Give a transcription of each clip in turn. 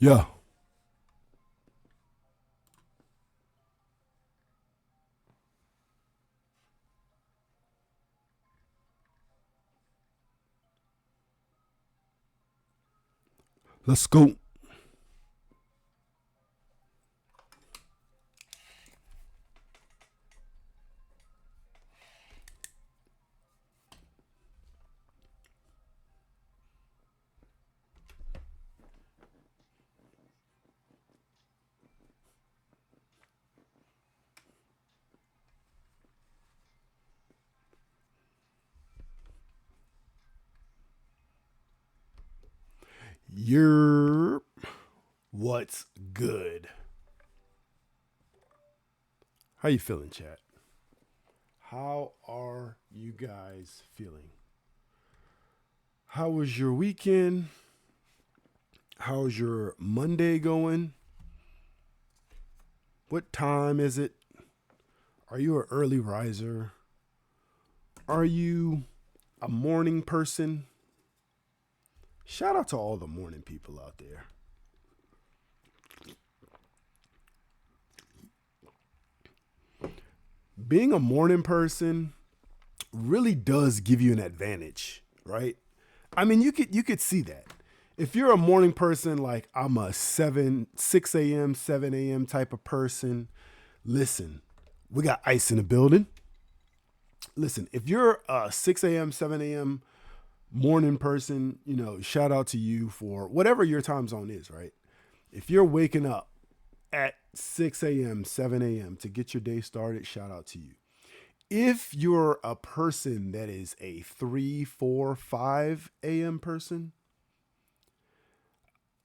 Yeah. Let's go. You're what's good. How you feeling, chat? How are you guys feeling? How was your weekend? How's your Monday going? What time is it? Are you an early riser? Are you a morning person? Shout out to all the morning people out there. Being a morning person really does give you an advantage, right? I mean, you could see that. If you're a morning person, like I'm a 6 a.m., 7 a.m. type of person, listen, we got ice in the building. Listen, if you're a 6 a.m., 7 a.m. morning person, shout out to you for whatever your time zone is, right? If you're waking up at 6 a.m., 7 a.m. to get your day started, shout out to you. If you're a person that is a 3, 4, 5 a.m. person,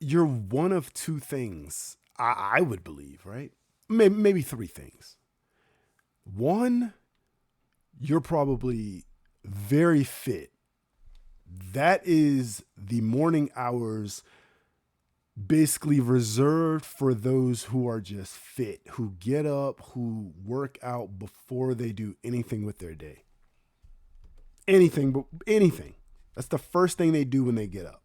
you're one of two things, I would believe, right? Maybe three things. One, you're probably very fit. That is the morning hours basically reserved for those who are just fit, who get up, who work out before they do anything with their day. Anything, but anything. That's the first thing they do when they get up.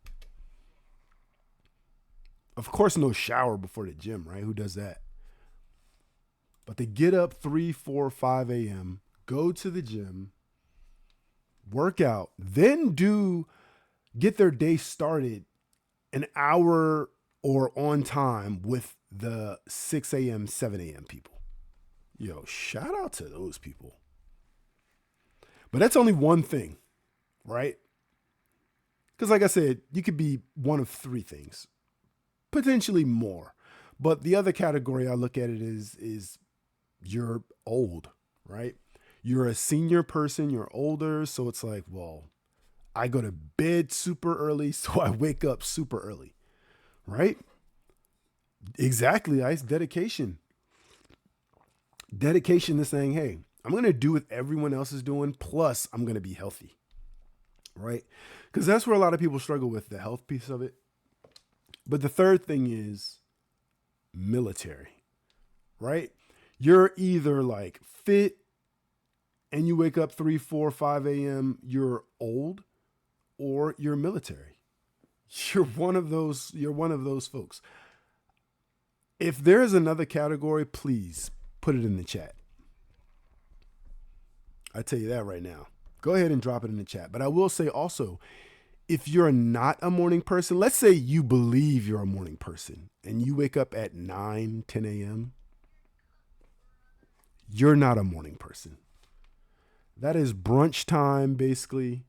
Of course, no shower before the gym, right? Who does that? But they get up 3, 4, 5 a.m., go to the gym, work out, then get their day started an hour or on time with the 6 a.m., 7 a.m. people. Yo, shout out to those people. But that's only one thing, right? Because, like I said, you could be one of three things, potentially more. But the other category I look at it is you're old, right? You're a senior person, you're older, so it's like, well, I go to bed super early, so I wake up super early, right? Exactly, Ice. Dedication. Dedication to saying, hey, I'm going to do what everyone else is doing, plus I'm going to be healthy, right? Because that's where a lot of people struggle with the health piece of it. But the third thing is military, right? You're either like fit and you wake up 3, 4, 5 a.m., you're old, or you're military. You're one of those folks. If there is another category, please put it in the chat. I tell you that right now. Go ahead and drop it in the chat. But I will say also, if you're not a morning person, let's say you believe you're a morning person and you wake up at 9, 10 a.m., you're not a morning person. That is brunch time, basically.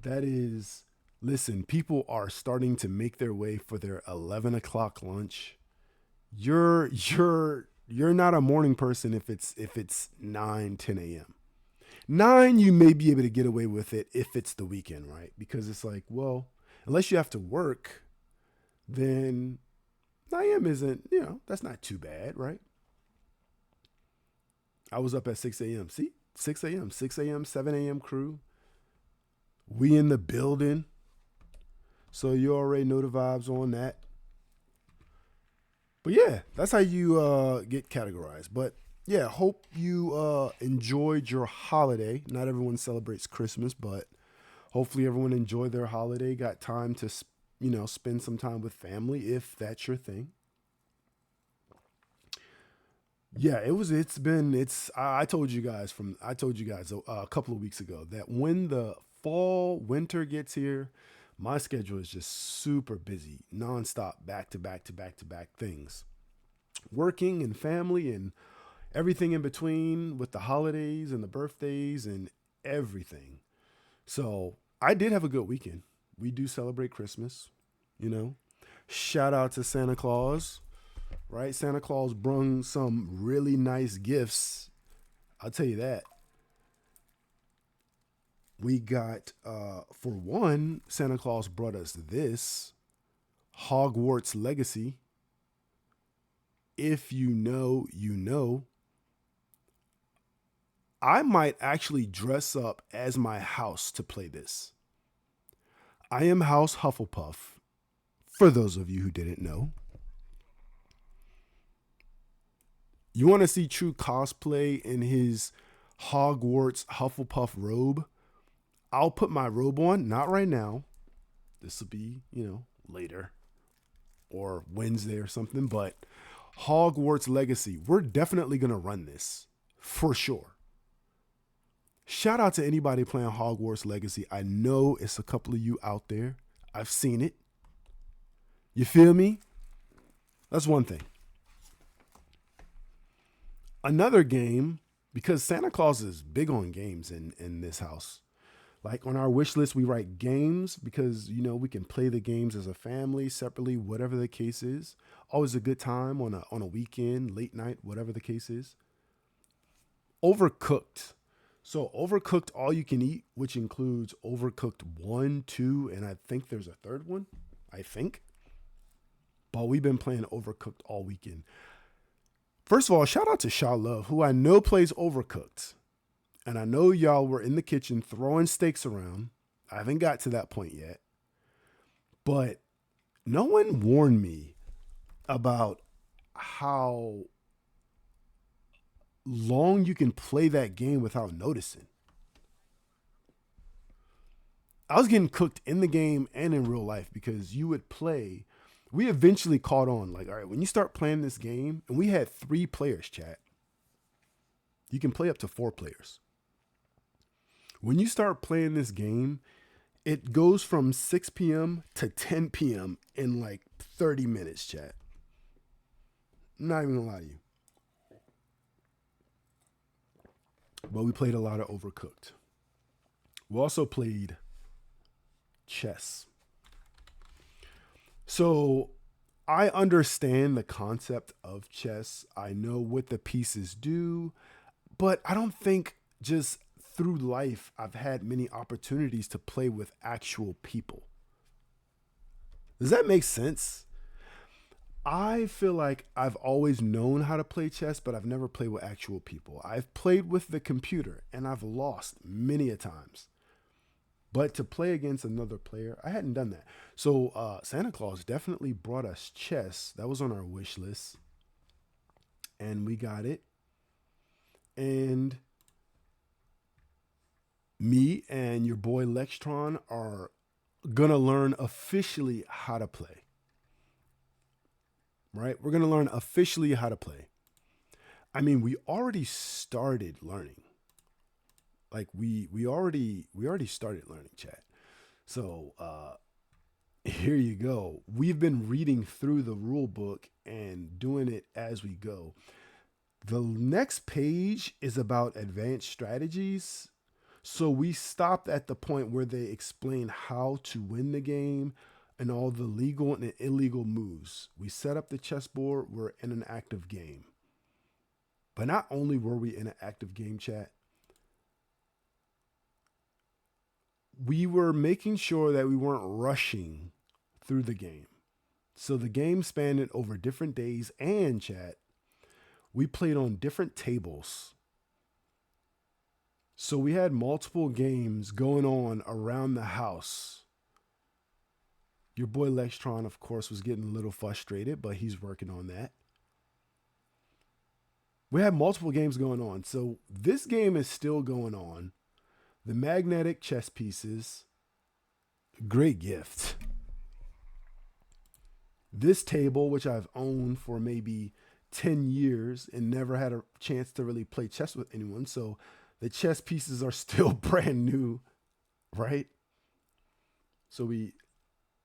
That is, listen, people are starting to make their way for their 11 o'clock lunch. You're not a morning person if it's 9, 10 a.m. 9, you may be able to get away with it if it's the weekend, right? Because it's like, well, unless you have to work, then 9 a.m. isn't, that's not too bad, right? I was up at 6 a.m. See? 6 a.m., 6 a.m., 7 a.m. crew. We in the building. So you already know the vibes on that. But yeah, that's how you get categorized. But yeah, hope you enjoyed your holiday. Not everyone celebrates Christmas, but hopefully everyone enjoyed their holiday. Got time to spend some time with family if that's your thing. Yeah, I told you guys a couple of weeks ago that when the fall winter gets here, my schedule is just super busy, nonstop, back to back to back to back things, working and family and everything in between with the holidays and the birthdays and everything. So I did have a good weekend. We do celebrate Christmas, you know. Shout out to Santa Claus, right? Santa Claus brung some really nice gifts. I'll tell you that. We got, for one, Santa Claus brought us this Hogwarts Legacy. If you know, you know. I might actually dress up as my house to play this. I am House Hufflepuff. For those of you who didn't know, you want to see true cosplay in his Hogwarts Hufflepuff robe? I'll put my robe on, not right now. This will be, later or Wednesday or something, but Hogwarts Legacy, we're definitely going to run this for sure. Shout out to anybody playing Hogwarts Legacy. I know it's a couple of you out there. I've seen it. You feel me? That's one thing. Another game, because Santa Claus is big on games in this house. Like on our wish list, we write games because, we can play the games as a family, separately, whatever the case is. Always a good time on a weekend, late night, whatever the case is. Overcooked. So Overcooked All You Can Eat, which includes Overcooked 1, 2, and I think there's a third one. I think. But we've been playing Overcooked all weekend. First of all, shout out to Shaw Love, who I know plays Overcooked. And I know y'all were in the kitchen throwing steaks around. I haven't got to that point yet. But no one warned me about how long you can play that game without noticing. I was getting cooked in the game and in real life because you would play. We eventually caught on, like, all right, when you start playing this game, and we had 3 players, chat. You can play up to 4 players. When you start playing this game, it goes from 6 p.m. to 10 p.m. in like 30 minutes, chat. I'm not even gonna lie to you. But we played a lot of Overcooked. We also played chess. So I understand the concept of chess. I know what the pieces do, but I don't think just through life I've had many opportunities to play with actual people. Does that make sense? I feel like I've always known how to play chess, but I've never played with actual people. I've played with the computer and I've lost many a times. But to play against another player, I hadn't done that. So Santa Claus definitely brought us chess. That was on our wish list. And we got it. And me and your boy Lextron are going to learn officially how to play. Right? We're going to learn officially how to play. I mean, we already started learning. Like we already started learning, chat. So here you go. We've been reading through the rule book and doing it as we go. The next page is about advanced strategies. So we stopped at the point where they explain how to win the game and all the legal and illegal moves. We set up the chessboard. We're in an active game. But not only were we in an active game, chat, we were making sure that we weren't rushing through the game. So the game spanned over different days, and chat, we played on different tables. So we had multiple games going on around the house. Your boy Lextron, of course, was getting a little frustrated, but he's working on that. We had multiple games going on. So this game is still going on. The magnetic chess pieces, great gift. This table, which I've owned for maybe 10 years and never had a chance to really play chess with anyone. So the chess pieces are still brand new, right? So we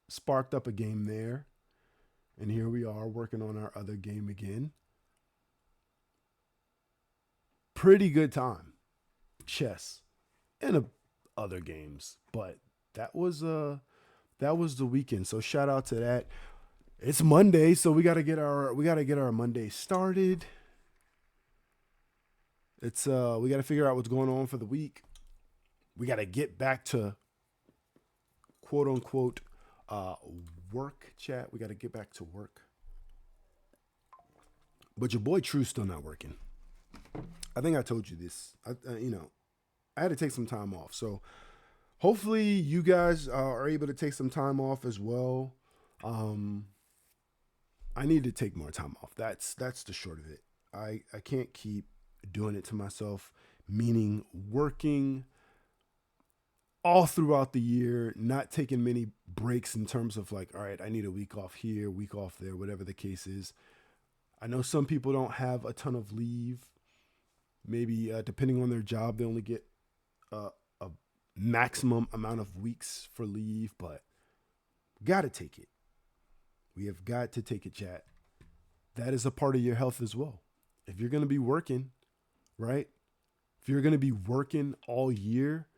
sparked up a game there. And here we are working on our other game again. Pretty good time. Chess and other games. But that was the weekend. So shout out to that. It's Monday, so we gotta get our Monday started. It's we gotta figure out what's going on for the week. We gotta get back to quote unquote uh work chat. We gotta get back to work. But your boy True's still not working. I think I told you this. I had to take some time off. So hopefully you guys are able to take some time off as well. Um, I need to take more time off. That's the short of it. I can't keep doing it to myself, meaning working all throughout the year, not taking many breaks in terms of like, all right, I need a week off here, week off there, whatever the case is. I know some people don't have a ton of leave. Maybe depending on their job, they only get a maximum amount of weeks for leave, but got to take it. We have got to take it, chat. That is a part of your health as well. If you're going to be working, right? If you're going to be working all year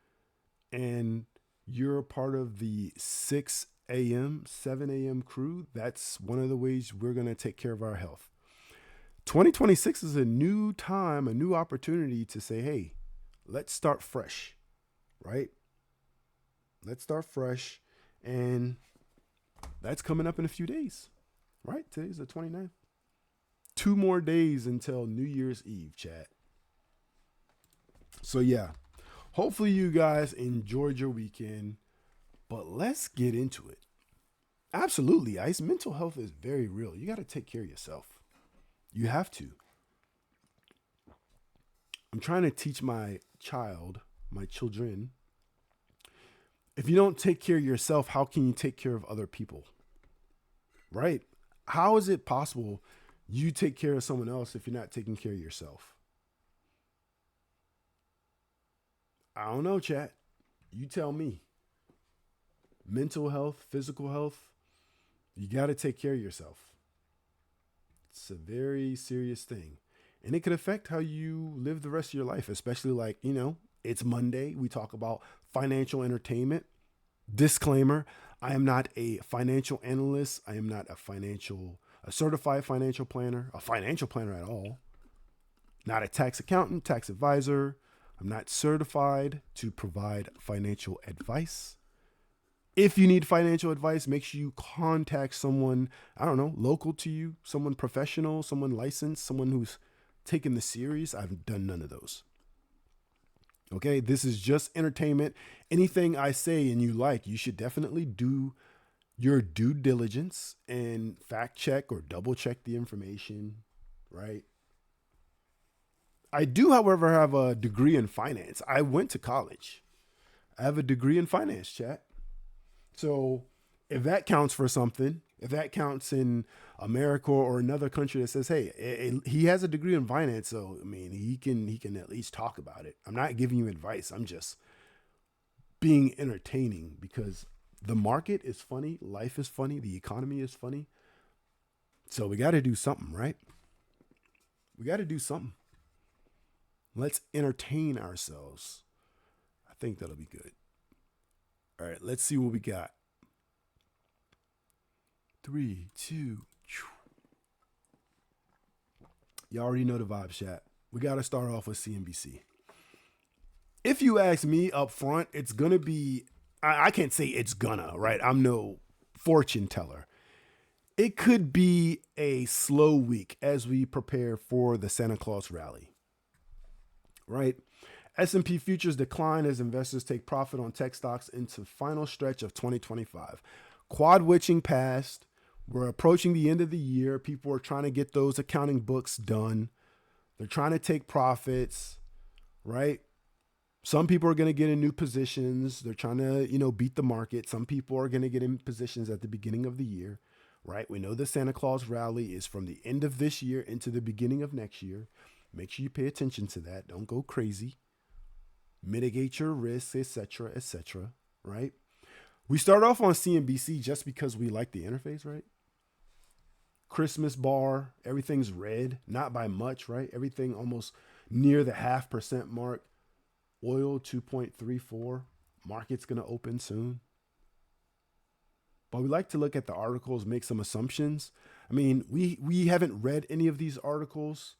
and you're a part of the 6 a.m., 7 a.m. crew, that's one of the ways we're going to take care of our health. 2026 is a new time, a new opportunity to say, hey, let's start fresh, right? Let's start fresh. And that's coming up in a few days, right? Today's the 29th. 2 more days until New Year's Eve, chat. So, yeah, hopefully you guys enjoyed your weekend, but let's get into it. Absolutely, Ice. Mental health is very real. You got to take care of yourself. You have to. I'm trying to teach my children, if you don't take care of yourself, how can you take care of other people? Right? How is it possible you take care of someone else if you're not taking care of yourself? I don't know, chat. You tell me. Mental health, physical health, you got to take care of yourself. It's a very serious thing. And it could affect how you live the rest of your life, especially like, it's Monday. We talk about financial entertainment. Disclaimer, I am not a financial analyst. I am not a certified financial planner, a financial planner at all. Not a tax accountant, tax advisor. I'm not certified to provide financial advice. If you need financial advice, make sure you contact someone, I don't know, local to you, someone professional, someone licensed, someone who's taken this serious. I've done none of those. Okay, this is just entertainment. Anything I say and you like, you should definitely do your due diligence and fact check or double check the information, right? I do, however, have a degree in finance. I went to college. I have a degree in finance, chat. So if that counts for something, if that counts in America or another country that says, hey, he has a degree in finance, so I mean, he can at least talk about it. I'm not giving you advice. I'm just being entertaining because the market is funny, life is funny, the economy is funny. So we got to do something, right? We got to do something. Let's entertain ourselves. I think that'll be good. All right, let's see what we got. 3, 2. You already know the vibe, chat. We got to start off with CNBC. If you ask me up front, it's going to be, I can't say it's gonna, right? I'm no fortune teller. It could be a slow week as we prepare for the Santa Claus rally, right? S&P futures decline as investors take profit on tech stocks into final stretch of 2025. Quad witching passed. We're approaching the end of the year. People are trying to get those accounting books done. They're trying to take profits, right? Some people are going to get in new positions. They're trying to, beat the market. Some people are going to get in positions at the beginning of the year, right? We know the Santa Claus rally is from the end of this year into the beginning of next year. Make sure you pay attention to that. Don't go crazy. Mitigate your risks, etc., etc., right? We start off on CNBC just because we like the interface, right? Christmas bar, everything's red, not by much, right? Everything almost near the 0.5% mark. Oil 2.34. Market's going to open soon. But we like to look at the articles, make some assumptions. I mean, we haven't read any of these articles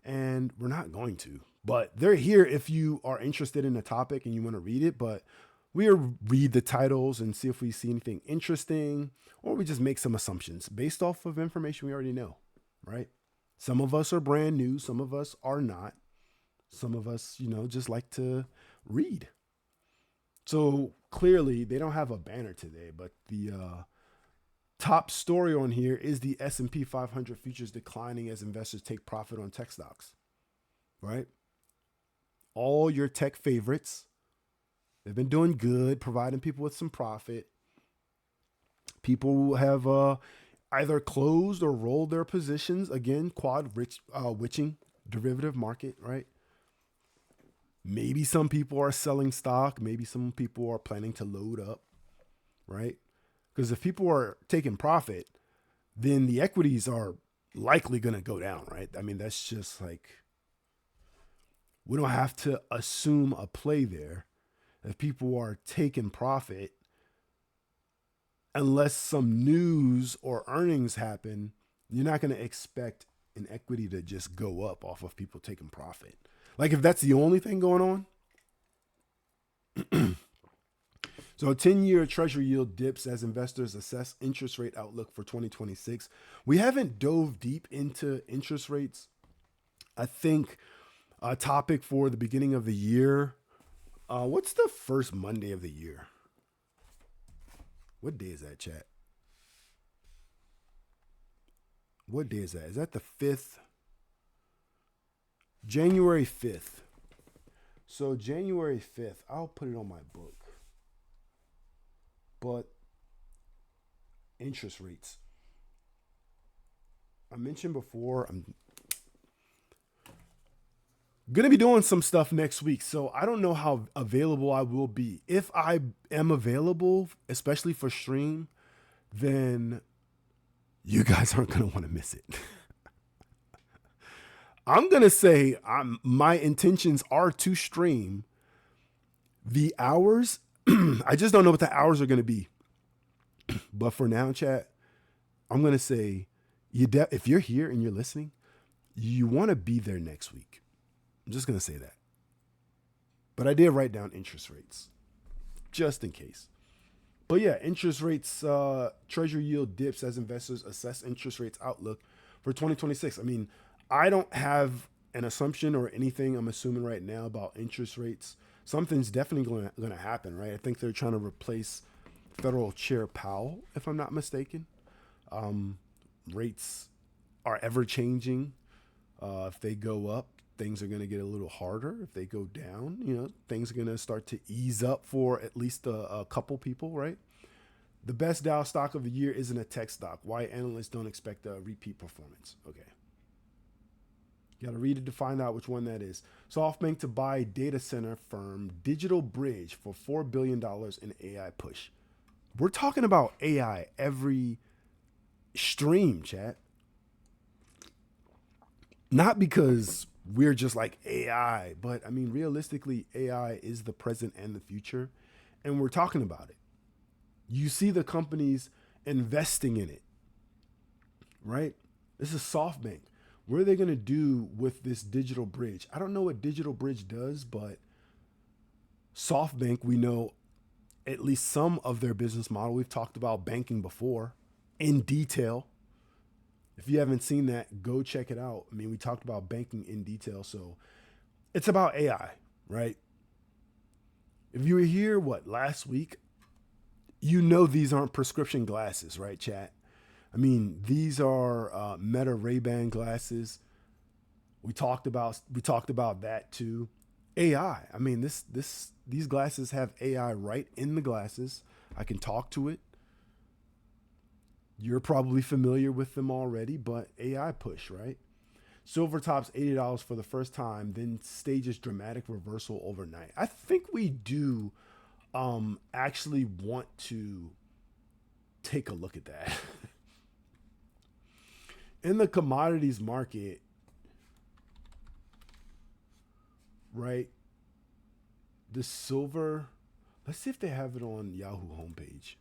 and we're not going to. But they're here if you are interested in a topic and you want to read it. But we'll read the titles and see if we see anything interesting, or we just make some assumptions based off of information we already know, right? Some of us are brand new, some of us are not. Some of us, just like to read. So clearly they don't have a banner today, but the top story on here is the S&P 500 futures declining as investors take profit on tech stocks, right? All your tech favorites, they've been doing good, providing people with some profit. People have either closed or rolled their positions. Again, witching derivative market, right? Maybe some people are selling stock. Maybe some people are planning to load up, right? Because if people are taking profit, then the equities are likely going to go down, right? I mean, that's just like, we don't have to assume a play there. If people are taking profit, unless some news or earnings happen, you're not going to expect an equity to just go up off of people taking profit. Like if that's the only thing going on. So a 10-year treasury yield dips as investors assess interest rate outlook for 2026. We haven't dove deep into interest rates. I think a topic for the beginning of the year. What's the first Monday of the year? What day is that, chat? What day is that? Is that the 5th? January 5th. So January 5th, I'll put it on my book. But interest rates. I mentioned before, I'm going to be doing some stuff next week. So I don't know how available I will be. If I am available, especially for stream, then you guys aren't going to want to miss it. I'm going to say my intentions are to stream. The hours, I just don't know what the hours are going to be. But for now, chat, I'm going to say, if you're here and you're listening, you want to be there next week. I'm just going to say that. But I did write down interest rates, just in case. But yeah, interest rates, treasury yield dips as investors assess interest rates outlook for 2026. I mean, I don't have an assumption or anything I'm assuming right now about interest rates. Something's definitely going to happen, right? I think they're trying to replace Federal Chair Powell, if I'm not mistaken. Rates are ever changing. If they go up, things are going to get a little harder. If they go down, things are going to start to ease up for at least a couple people, right? The best Dow stock of the year isn't a tech stock. Why analysts don't expect a repeat performance. Okay. You got to read it to find out which one that is. SoftBank to buy data center firm DigitalBridge for $4 billion in AI push. We're talking about AI every stream, chat. Not because we're just like AI, but I mean, realistically, AI is the present and the future, and we're talking about it. You see the companies investing in it, right? This is SoftBank. What are they going to do with this digital bridge? I don't know what digital bridge does, but SoftBank, we know at least some of their business model. We've talked about banking before in detail. If you haven't seen that, go check it out. I mean, we talked about banking in detail. So it's about AI, right? If you were here, last week, these aren't prescription glasses, right, chat? I mean, these are Meta Ray-Ban glasses. We talked about that too. AI. I mean, these glasses have AI right in the glasses. I can talk to it. You're probably familiar with them already, but AI push, right? Silver tops $80 for the first time, then stages dramatic reversal overnight. I think we do actually want to take a look at that. In the commodities market, right? The silver, let's see if they have it on Yahoo homepage.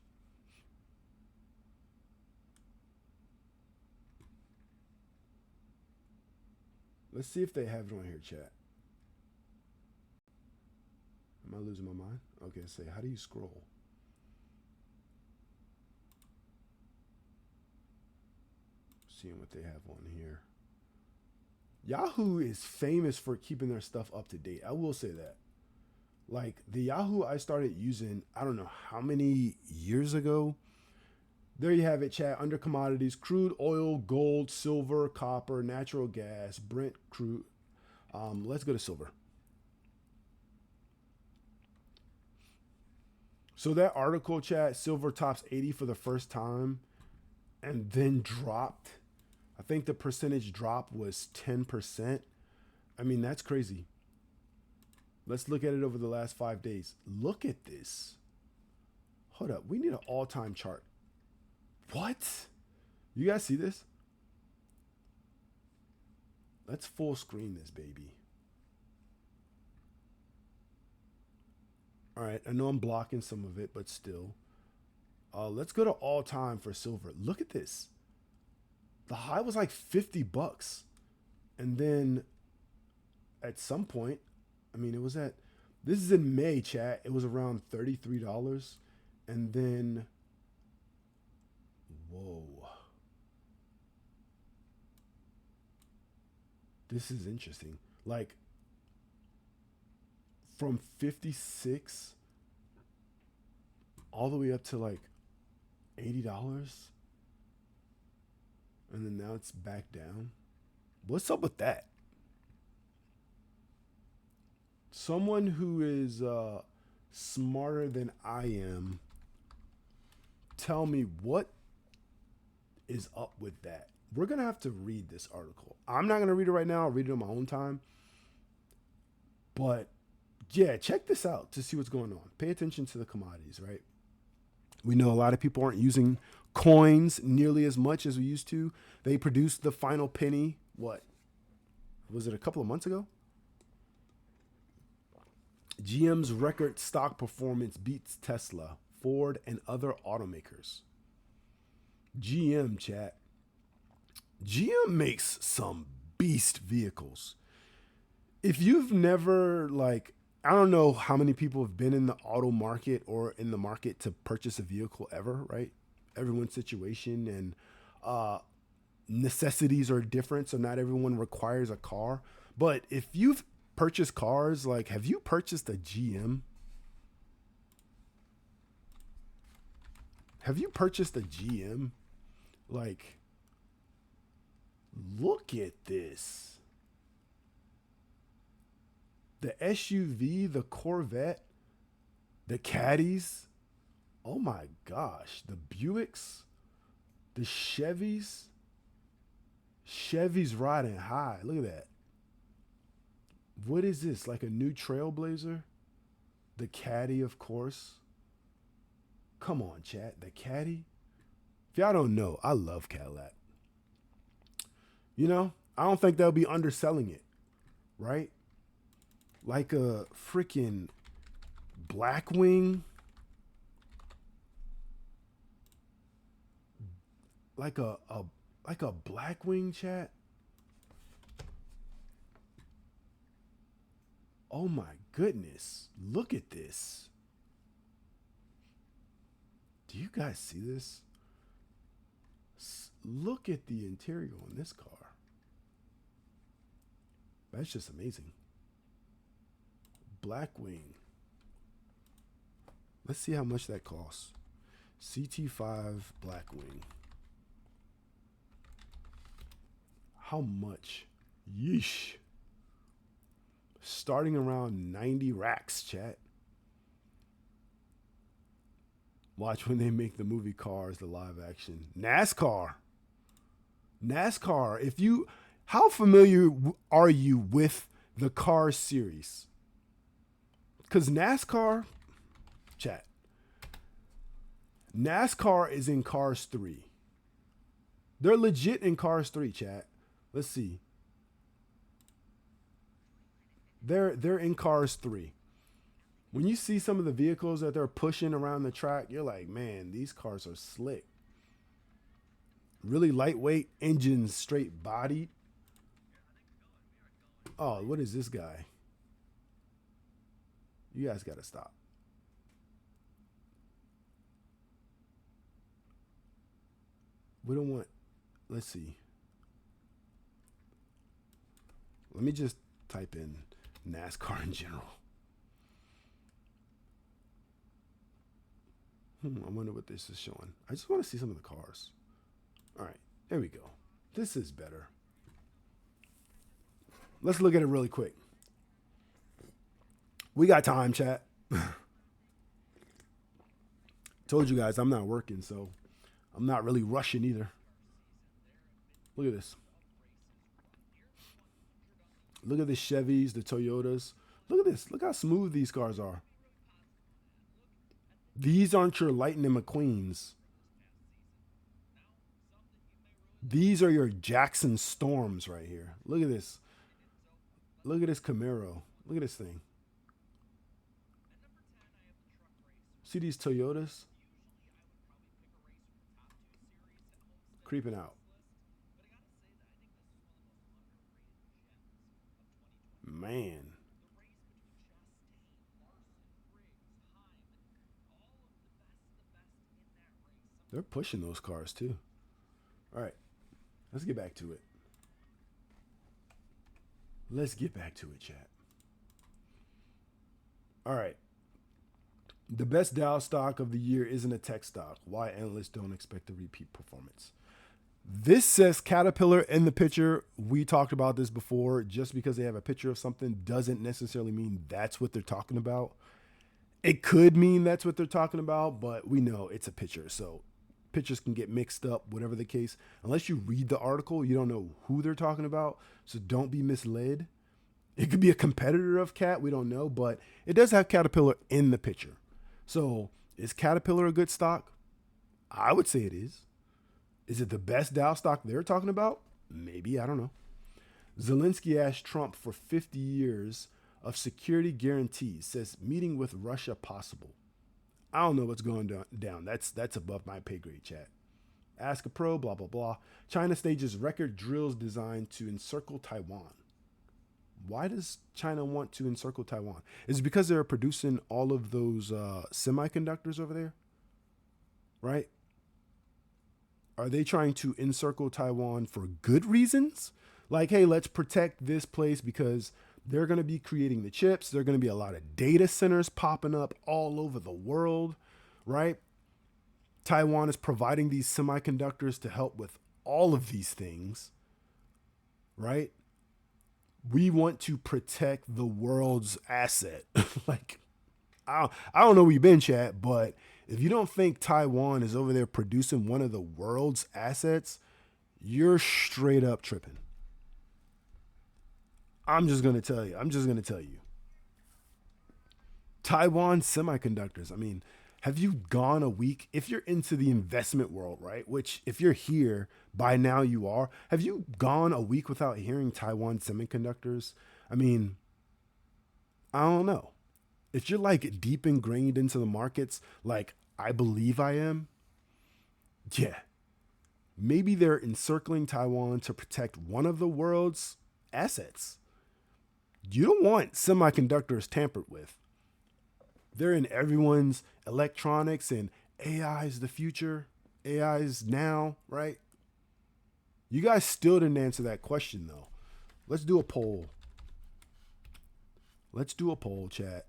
Let's see if they have it on here, chat. Am I losing my mind? Okay, say, how do you scroll? Seeing what they have on here. Yahoo is famous for keeping their stuff up to date. I will say that. Like the Yahoo I started using, I don't know how many years ago. There you have it, chat. Under commodities, crude oil, gold, silver, copper, natural gas, Brent crude. Let's go to silver. So that article, chat, silver tops 80 for the first time and then dropped. I think the percentage drop was 10%. I mean, that's crazy. Let's look at it over the last 5 days. Look at this. Hold up. We need an all-time chart. What? You guys see this? Let's full screen this baby. All right. I know I'm blocking some of it, but still. Let's go to all time for silver. Look at this. The high was like $50. And then at some point, I mean, it was at, this is in May, chat. It was around $33. And then, whoa. This is interesting. Like, from 56 all the way up to like $80. And then now it's back down. What's up with that? Someone who is smarter than I am, tell me what is up with that. We're going to have to read this article. I'm not going to read it right now. I'll read it on my own time. But yeah, check this out to see what's going on. Pay attention to the commodities, right? We know a lot of people aren't using coins nearly as much as we used to. They produced the final penny, what? Was it a couple of months ago? GM's record stock performance beats Tesla, Ford, and other automakers. GM, chat. GM makes some beast vehicles. If you've never, like, I don't know how many people have been in the auto market or in the market to purchase a vehicle ever, right? Everyone's situation and necessities are different, so not everyone requires a car. But if you've purchased cars, like, have you purchased a GM? Have you purchased a GM? Like, look at this. The SUV, the Corvette, the Caddies. Oh my gosh. The Buicks, the Chevys. Chevy's riding high. Look at that. What is this? Like a new Trailblazer? The Caddy, of course. Come on, chat. The Caddy. If y'all don't know, I love Cadillac. You know, I don't think they'll be underselling it, right? Like a freaking Blackwing. Like a Blackwing, chat. Oh my goodness. Look at this. Do you guys see this? Look at the interior on this car. That's just amazing. Blackwing. Let's see how much that costs. CT5 Blackwing. How much? Yeesh. Starting around 90 racks, chat. Watch when they make the movie Cars, the live action. NASCAR. NASCAR. How familiar are you with the Cars series? Because NASCAR, chat. NASCAR is in Cars 3. They're legit in Cars 3, chat. Let's see. They're in Cars 3. When you see some of the vehicles that they're pushing around the track, you're like, man, these cars are slick. Really lightweight, engines straight bodied. Oh, what is this guy? You guys got to stop. We don't want, let's see. Let me just type in NASCAR in general. I wonder what this is showing. I just want to see some of the cars. All right, there we go. This is better. Let's look at it really quick. We got time, chat. Told you guys I'm not working, so I'm not really rushing either. Look at this. Look at the Chevys, the Toyotas. Look at this. Look how smooth these cars are. These aren't your Lightning McQueens. These are your Jackson Storms right here. Look at this. Look at this Camaro. Look at this thing. See these Toyotas? Creeping out. Man. They're pushing those cars too. All right. Let's get back to it. Let's get back to it, chat. All right. The best Dow stock of the year isn't a tech stock. Why analysts don't expect a repeat performance. This says Caterpillar in the picture. We talked about this before. Just because they have a picture of something doesn't necessarily mean that's what they're talking about. It could mean that's what they're talking about, but we know it's a picture. So pictures can get mixed up, whatever the case. Unless you read the article, you don't know who they're talking about. So don't be misled. It could be a competitor of Cat. We don't know, but it does have Caterpillar in the picture. So is Caterpillar a good stock? I would say it is. Is it the best Dow stock they're talking about? Maybe, I don't know. Zelensky asked Trump for 50 years of security guarantees, says meeting with Russia possible. I don't know what's going down. That's above my pay grade, chat. Ask a pro, blah, blah, blah. China stages record drills designed to encircle Taiwan. Why does China want to encircle Taiwan? Is it because they're producing all of those semiconductors over there? Right? Are they trying to encircle Taiwan for good reasons? Like, hey, let's protect this place because they're going to be creating the chips. There are going to be a lot of data centers popping up all over the world, right? Taiwan is providing these semiconductors to help with all of these things, right? We want to protect the world's asset. Like, I don't know where you've been, chat, but if you don't think Taiwan is over there producing one of the world's assets, you're straight up tripping. I'm just going to tell you. Taiwan semiconductors. I mean, have you gone a week? If you're into the investment world, right? Which if you're here, by now you are. Have you gone a week without hearing Taiwan semiconductors? I mean, I don't know. If you're like deep ingrained into the markets, like I believe I am, yeah, maybe they're encircling Taiwan to protect one of the world's assets. You don't want semiconductors tampered with. They're in everyone's electronics, and AI is the future. AI is now, right? You guys still didn't answer that question, though. Let's do a poll. Chat.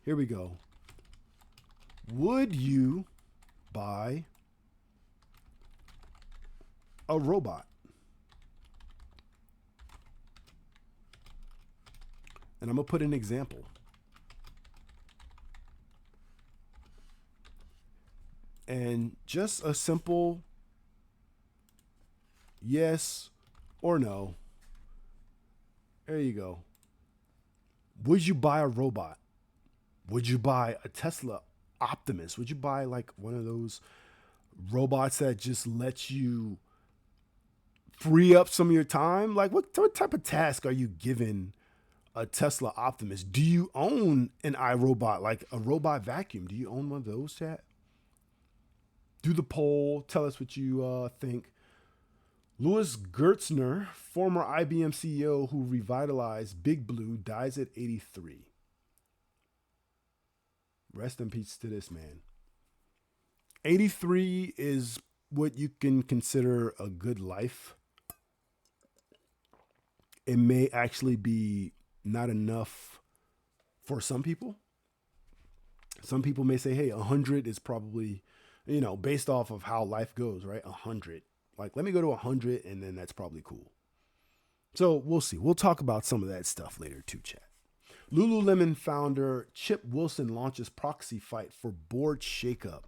Here we go. Would you buy a robot? And I'm going to put an example. And just a simple yes or no. There you go. Would you buy a robot? Would you buy a Tesla Optimus? Would you buy like one of those robots that just lets you free up some of your time? Like, what type of task are you given a Tesla Optimus? Do you own an iRobot, like a robot vacuum? Do you own one of those, chat? Do the poll. Tell us what you think. Louis Gertzner, former IBM CEO who revitalized Big Blue, dies at 83. Rest in peace to this man. 83 is what you can consider a good life. It may actually be not enough for some people. Some people may say, hey, 100 is probably, based off of how life goes, right? 100. Like, let me go to 100 and then that's probably cool. So we'll see. We'll talk about some of that stuff later too, chat. Lululemon founder Chip Wilson launches proxy fight for board shakeup.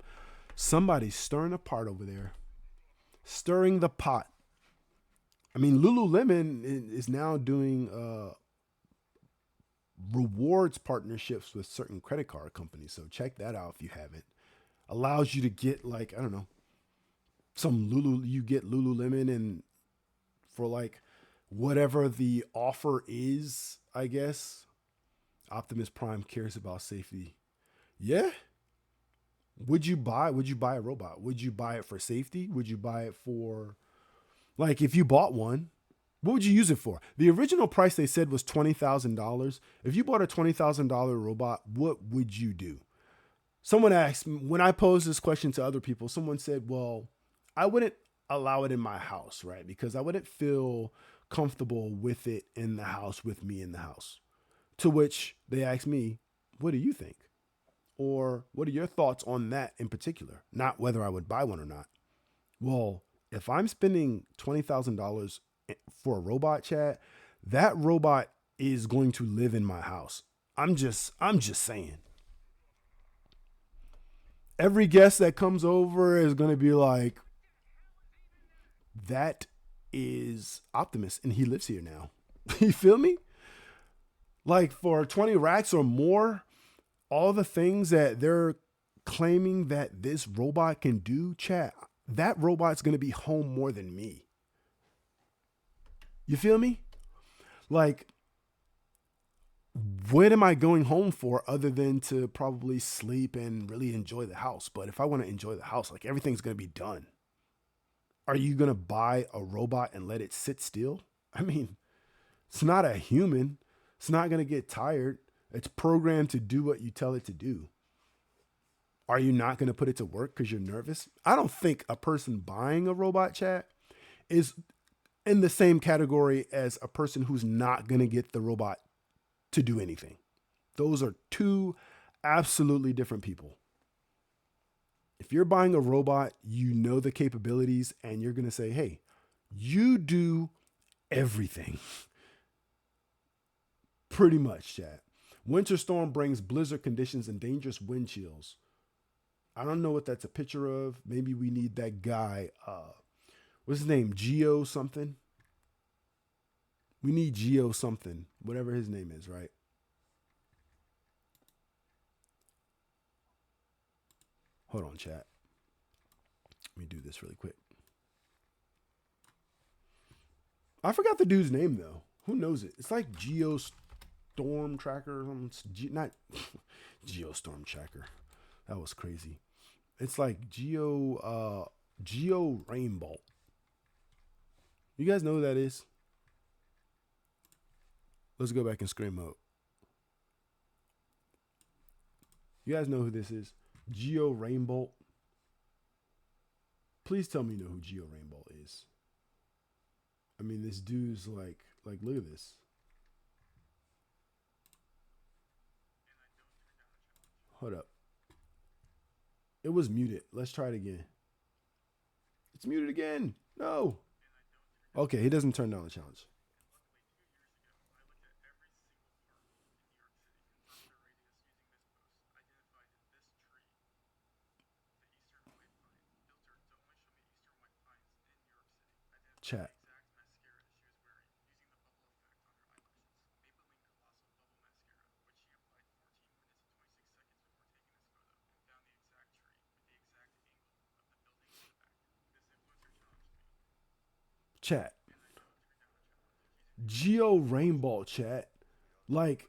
Somebody's stirring the pot over there. Stirring the pot. I mean, Lululemon is now doing rewards partnerships with certain credit card companies. So check that out if you haven't. Allows you to get like, I don't know, you get Lululemon and for like whatever the offer is, I guess. Optimus Prime cares about safety. Yeah. Would you buy a robot? Would you buy it for safety? Would you buy it for like if you bought one, what would you use it for? The original price they said was $20,000. If you bought a $20,000 robot, what would you do? Someone asked when I posed this question to other people, someone said, well, I wouldn't allow it in my house, right? Because I wouldn't feel comfortable with it in the house, with me in the house. To which they asked me, what do you think? Or what are your thoughts on that in particular? Not whether I would buy one or not. Well, if I'm spending $20,000 for a robot, chat, that robot is going to live in my house. I'm just saying. Every guest that comes over is going to be like, that is Optimus and he lives here now. You feel me? Like for 20 racks or more, all the things that they're claiming that this robot can do, chat, that robot's going to be home more than me. You feel me? Like, what am I going home for other than to probably sleep and really enjoy the house? But if I want to enjoy the house, like everything's going to be done. Are you going to buy a robot and let it sit still? I mean, it's not a human. It's not going to get tired. It's programmed to do what you tell it to do. Are you not going to put it to work because you're nervous? I don't think a person buying a robot, chat, is in the same category as a person who's not going to get the robot to do anything. Those are two absolutely different people. If you're buying a robot, you know the capabilities and you're going to say, hey, you do everything. Pretty much, chat. Winter storm brings blizzard conditions and dangerous wind chills. I don't know what that's a picture of. Maybe we need that guy. What's his name? Geo something? We need Geo something. Whatever his name is, right? Hold on, chat. Let me do this really quick. I forgot the dude's name, though. Who knows it? It's like Geo Storm Tracker. Not Geostorm Tracker. That was crazy. It's like Geo Rainbow. You guys know who that is? Let's go back in screen mode. You guys know who this is? Geo Rainbow. Please tell me you know who Geo Rainbow is. I mean, this dude's like, look at this. Hold up. It was muted. Let's try it again. It's muted again. No. Okay, he doesn't turn down the challenge. Chat. Chat. Geo Rainbow chat. Like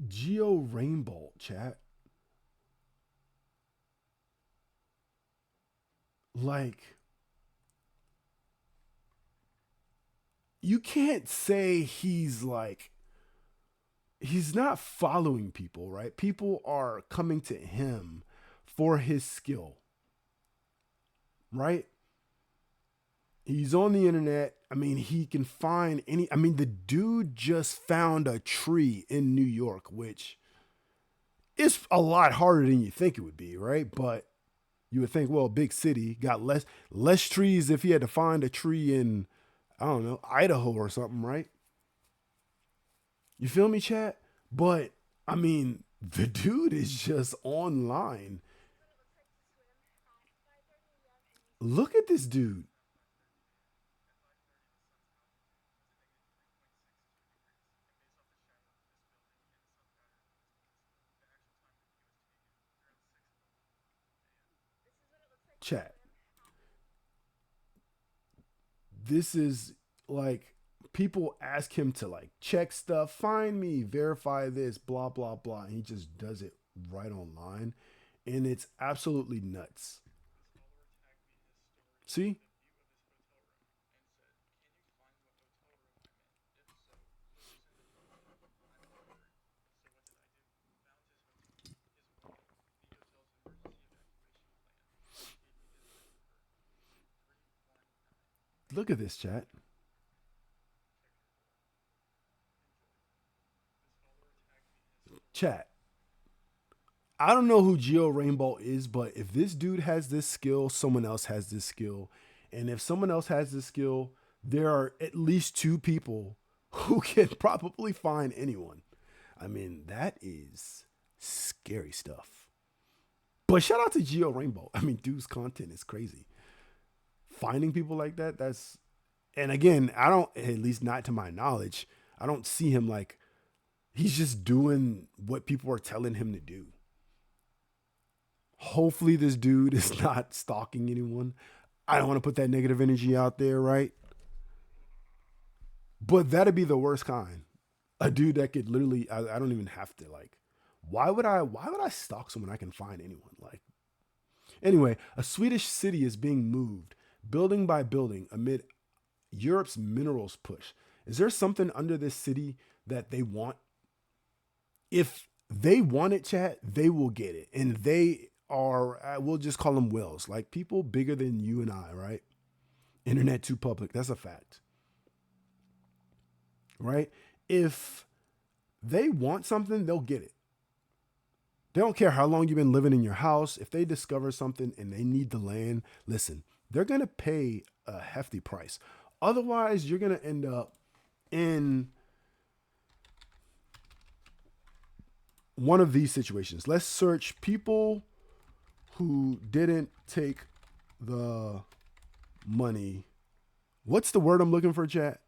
Geo Rainbow chat. Like you can't say he's not following people, right? People are coming to him for his skill, right? He's on the internet. I mean, he can find any. I mean, the dude just found a tree in New York, which is a lot harder than you think it would be, right? But you would think, well, big city got less trees if he had to find a tree in, I don't know, Idaho or something, right? You feel me, chat? But I mean, the dude is just online. Look at this dude. Chat. This is like people ask him to like check stuff, find me, verify this, blah blah blah, and he just does it right online, and it's absolutely nuts. See, look at this chat. Chat. I don't know who Geo Rainbow is, but if this dude has this skill, someone else has this skill. And if someone else has this skill, there are at least two people who can probably find anyone. I mean, that is scary stuff. But shout out to Geo Rainbow. I mean, dude's content is crazy. Finding people like that, that's, and again, I don't, at least not to my knowledge, I don't see him like, he's just doing what people are telling him to do. Hopefully, this dude is not stalking anyone. I don't want to put that negative energy out there, right? But that'd be the worst kind. A dude that could literally, I don't even have to like, why would I stalk someone I can find anyone? Like, anyway, a Swedish city is being moved building by building amid Europe's minerals push. Is there something under this city that they want? If they want it, chat, they will get it. And they are, we'll just call them whales, like people bigger than you and I, right? Internet too public. That's a fact, right? If they want something, they'll get it. They don't care how long you've been living in your house. If they discover something and they need the land, listen, they're going to pay a hefty price. Otherwise, you're going to end up in one of these situations. Let's search people who didn't take the money. What's the word I'm looking for, chat?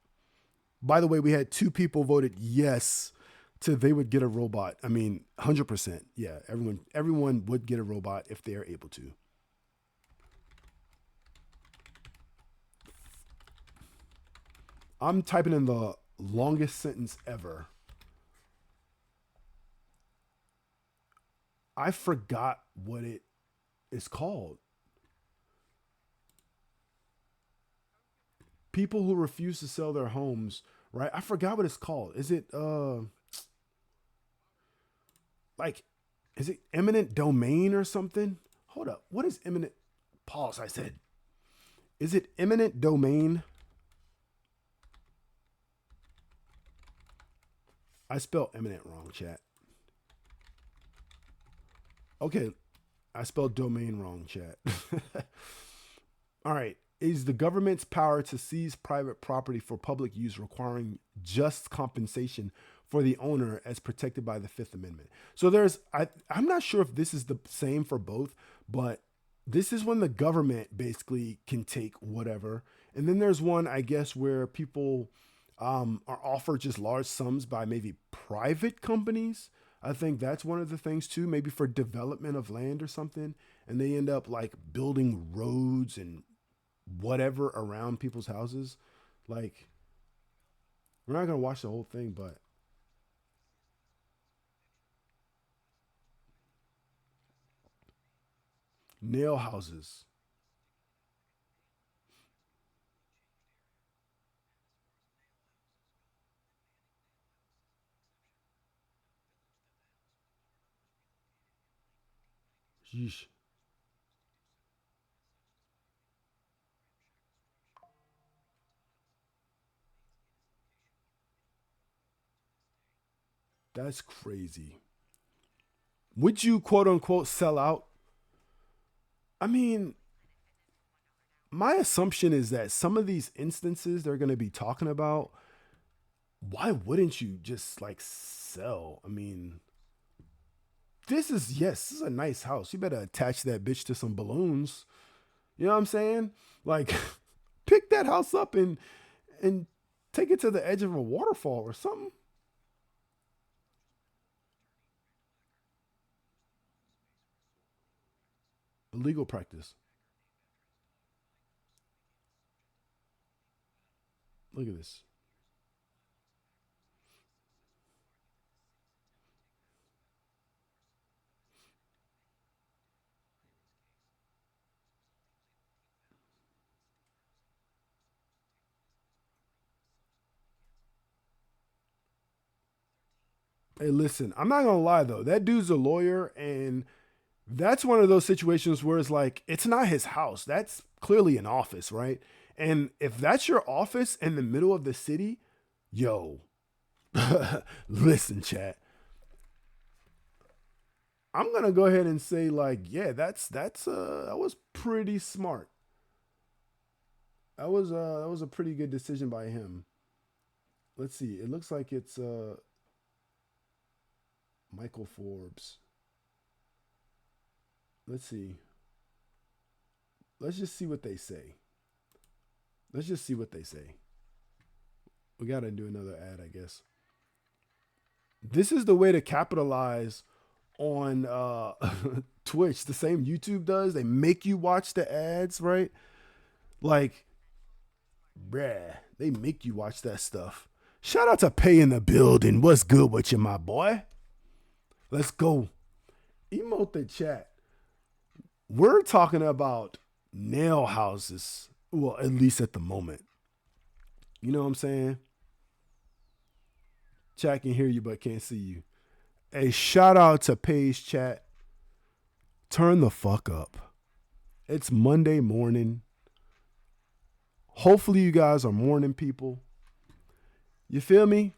By the way, we had two people voted yes to they would get a robot. I mean, 100%. Yeah, everyone would get a robot if they are able to. I'm typing in the longest sentence ever. I forgot what it is called. People who refuse to sell their homes, right? I forgot what it's called. Is it like is it eminent domain or something? Hold up. What is eminent pause I said? Is it eminent domain? I spelled eminent wrong, chat. Okay, I spelled domain wrong, chat. All right. Is the government's power to seize private property for public use requiring just compensation for the owner as protected by the Fifth Amendment? So I'm not sure if this is the same for both, but This is when the government basically can take whatever. And then there's one, I guess, where people are offered just large sums by maybe private companies. I think that's one of the things too, maybe for development of land or something. And they end up like building roads and whatever around people's houses. Like, we're not going to watch the whole thing, but nail houses. Yeesh. That's crazy. Would you quote unquote sell out? I mean, my assumption is that some of these instances they're going to be talking about, why wouldn't you just like sell? I mean, this is a nice house. You better attach that bitch to some balloons. You know what I'm saying? Like, pick that house up and take it to the edge of a waterfall or something. A legal practice. Look at this. Hey, listen, I'm not gonna lie though. That dude's a lawyer, and that's one of those situations where it's like it's not his house. That's clearly an office, right? And if that's your office in the middle of the city, yo, listen, chat. I'm gonna go ahead and say like, yeah, that was pretty smart. That was a pretty good decision by him. Let's see. It looks like it's Michael Forbes. Let's see. Let's just see what they say. Let's just see what they say. We gotta do another ad, I guess. This is the way to capitalize on Twitch. The same YouTube does. They make you watch the ads, right? Like, bruh, they make you watch that stuff. Shout out to Pay in the building. What's good with you, my boy? Let's go. Emote the chat. We're talking about nail houses. Well, at least at the moment. You know what I'm saying? Chat can hear you but can't see you. A shout out to Page Chat. Turn the fuck up. It's Monday morning. Hopefully you guys are morning people. You feel me?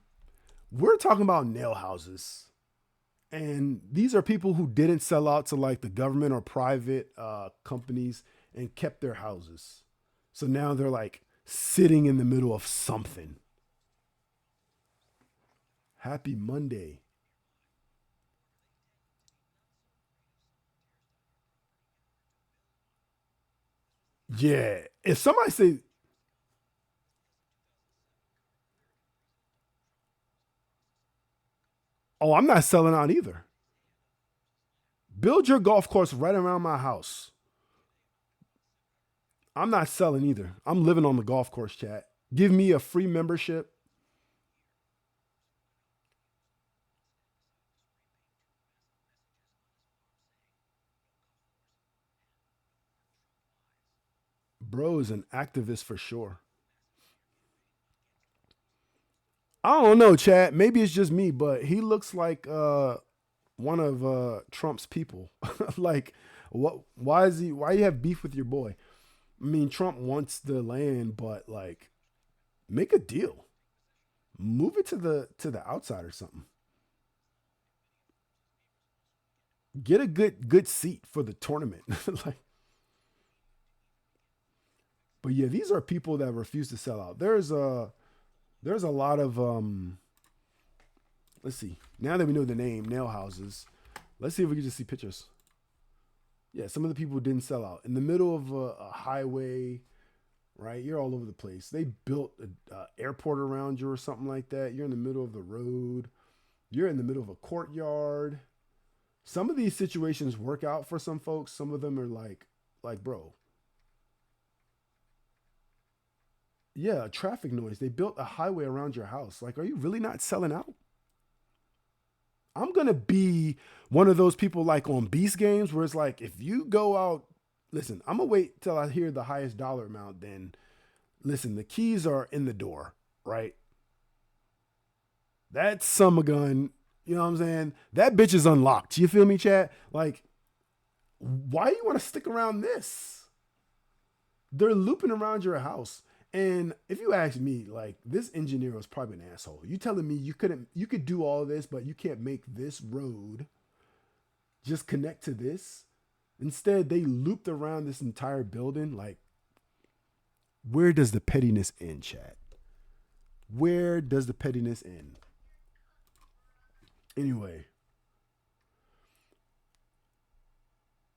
We're talking about nail houses. And these are people who didn't sell out to like the government or private companies and kept their houses. So now they're like sitting in the middle of something. Happy Monday. Yeah. If somebody say, oh, I'm not selling out either. Build your golf course right around my house. I'm not selling either. I'm living on the golf course, chat. Give me a free membership. Bro is an activist for sure. I don't know, Chad. Maybe it's just me, but he looks like one of Trump's people. Like, what? Why is he? Why you have beef with your boy? I mean, Trump wants the land, but like, make a deal. Move it to the outside or something. Get a good seat for the tournament. Like, but yeah, these are people that refuse to sell out. There's a lot of let's see. Now that we know the name, nail houses, let's see if we can just see pictures. Yeah, some of the people didn't sell out. In the middle of a highway, right? You're all over the place. They built an airport around you or something like that. You're in the middle of the road. You're in the middle of a courtyard. Some of these situations work out for some folks. Some of them are like, bro, yeah, traffic noise. They built a highway around your house. Like, are you really not selling out? I'm gonna be one of those people like on Beast games where it's like, if you go out, listen, I'm gonna wait till I hear the highest dollar amount. Then listen, the keys are in the door, right? That summer gun, you know what I'm saying? That bitch is unlocked. You feel me, chat? Like, why you want to stick around this? They're looping around your house. And if you ask me, like, this engineer was probably an asshole. You telling me you could do all this, but you can't make this road just connect to this? Instead, they looped around this entire building. Like, where does the pettiness end, chat? Where does the pettiness end? Anyway,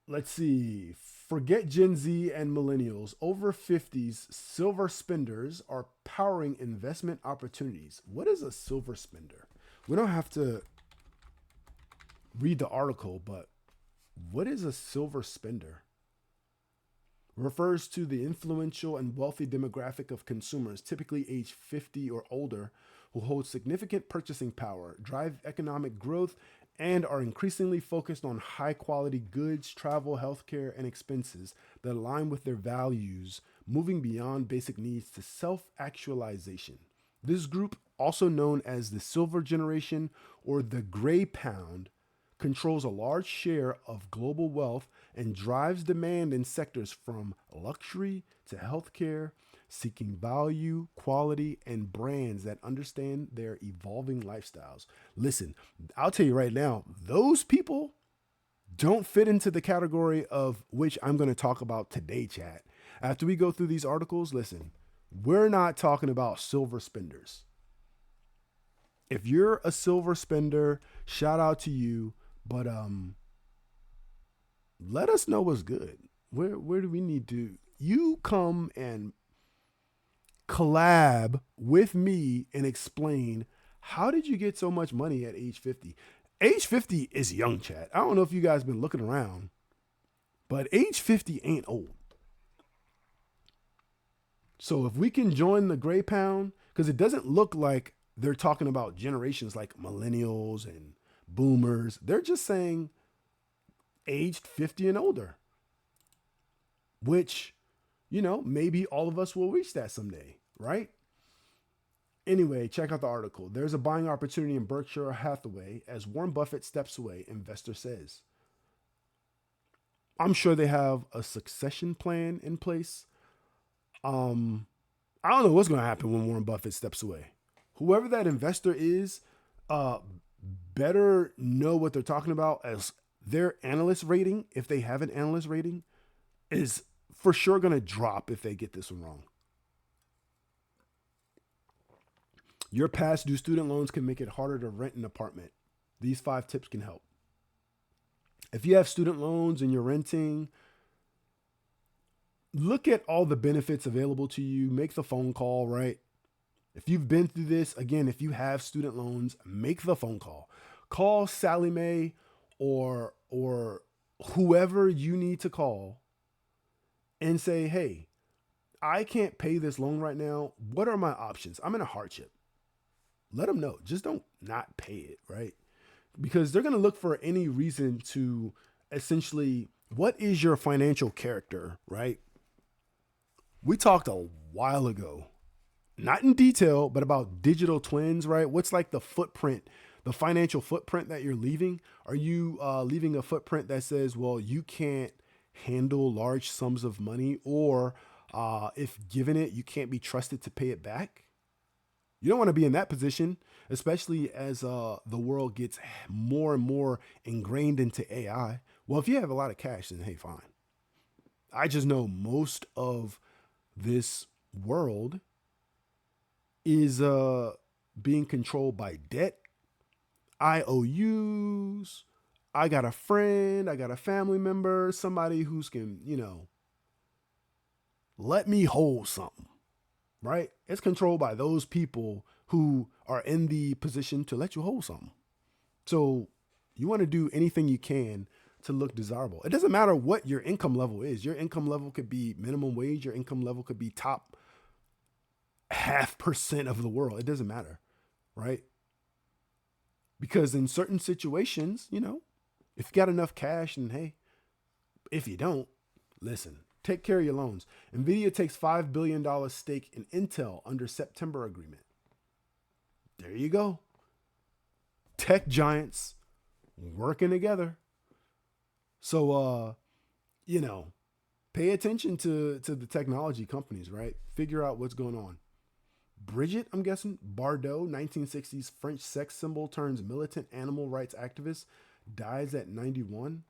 let's see. Forget Gen Z and millennials. Over 50s silver spenders are powering investment opportunities. What is a silver spender? We don't have to read the article, but what is a silver spender? Refers to the influential and wealthy demographic of consumers, typically age 50 or older, who hold significant purchasing power, drive economic growth, and are increasingly focused on high quality goods, travel, healthcare, and expenses that align with their values, moving beyond basic needs to self actualization. This group, also known as the Silver Generation or the Gray Pound, controls a large share of global wealth and drives demand in sectors from luxury to healthcare, seeking value, quality, and brands that understand their evolving lifestyles. Listen, I'll tell you right now, those people don't fit into the category of which I'm going to talk about today, chat. After we go through these articles, listen, we're not talking about silver spenders. If you're a silver spender, shout out to you. But let us know what's good. Where do we need to? You come and collab with me and explain how did you get so much money at age 50? Age 50 is young, chat. I don't know if you guys been looking around, but age 50 ain't old. So if we can join the gray pound, because it doesn't look like they're talking about generations like millennials and boomers. They're just saying aged 50 and older, which, maybe all of us will reach that someday, right? Anyway, check out the article. There's a buying opportunity in Berkshire Hathaway as Warren Buffett steps away, investor says. I'm sure they have a succession plan in place. Um, I don't know what's going to happen when Warren Buffett steps away. Whoever that investor is, uh, better know what they're talking about, as their analyst rating, if they have an analyst rating, is for sure going to drop if they get this one wrong. Your past due student loans can make it harder to rent an apartment. These 5 tips can help. If you have student loans and you're renting, look at all the benefits available to you. Make the phone call, right? If you've been through this, again, if you have student loans, make the phone call. Call Sally Mae or whoever you need to call and say, "Hey, I can't pay this loan right now. What are my options? I'm in a hardship." Let them know. Just don't not pay it, right? Because they're going to look for any reason to essentially, what is your financial character, right? We talked a while ago, not in detail, but about digital twins, right? What's like the footprint, the financial footprint that you're leaving? Are you leaving a footprint that says, well, you can't handle large sums of money, or if given it, you can't be trusted to pay it back? You don't want to be in that position, especially as the world gets more and more ingrained into AI. Well, if you have a lot of cash, then hey, fine. I just know most of this world is being controlled by debt, IOUs, I got a friend, I got a family member, somebody who's can, let me hold something, right? It's controlled by those people who are in the position to let you hold something. So you want to do anything you can to look desirable. It doesn't matter what your income level is. Your income level could be minimum wage, your income level could be top 0.5% of the world. It doesn't matter, right? Because in certain situations, if you got enough cash, and hey, if you don't, listen, take care of your loans. Nvidia takes $5 billion stake in Intel under September agreement. There you go. Tech giants working together. So, pay attention to the technology companies, right? Figure out what's going on. Bridget, I'm guessing, Bardot, 1960s French sex symbol turns militant animal rights activist, dies at 91.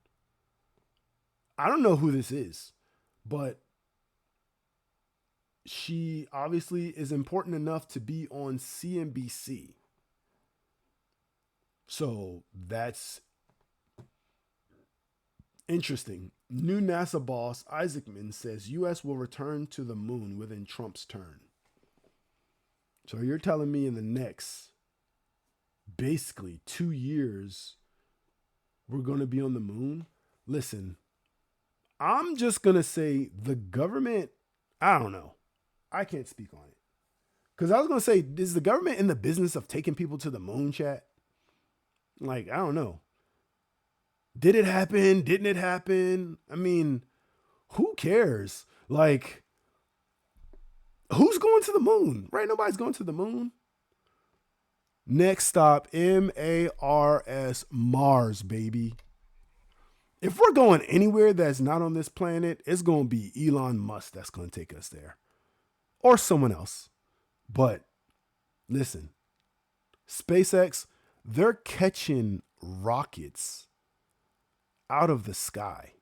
I don't know who this is, but she obviously is important enough to be on CNBC. So that's interesting. New NASA boss Isaacman says U.S. will return to the moon within Trump's turn. So you're telling me in the next basically 2 years, we're going to be on the moon? Listen, I'm just going to say the government, I don't know. I can't speak on it. Because I was going to say, is the government in the business of taking people to the moon, chat? Like, I don't know. Did it happen? Didn't it happen? I mean, who cares? Like, who's going to the moon? Right? Nobody's going to the moon. Next stop, Mars, Mars, baby. If we're going anywhere that's not on this planet, it's going to be Elon Musk that's going to take us there. Or someone else. But listen, SpaceX, they're catching rockets out of the sky.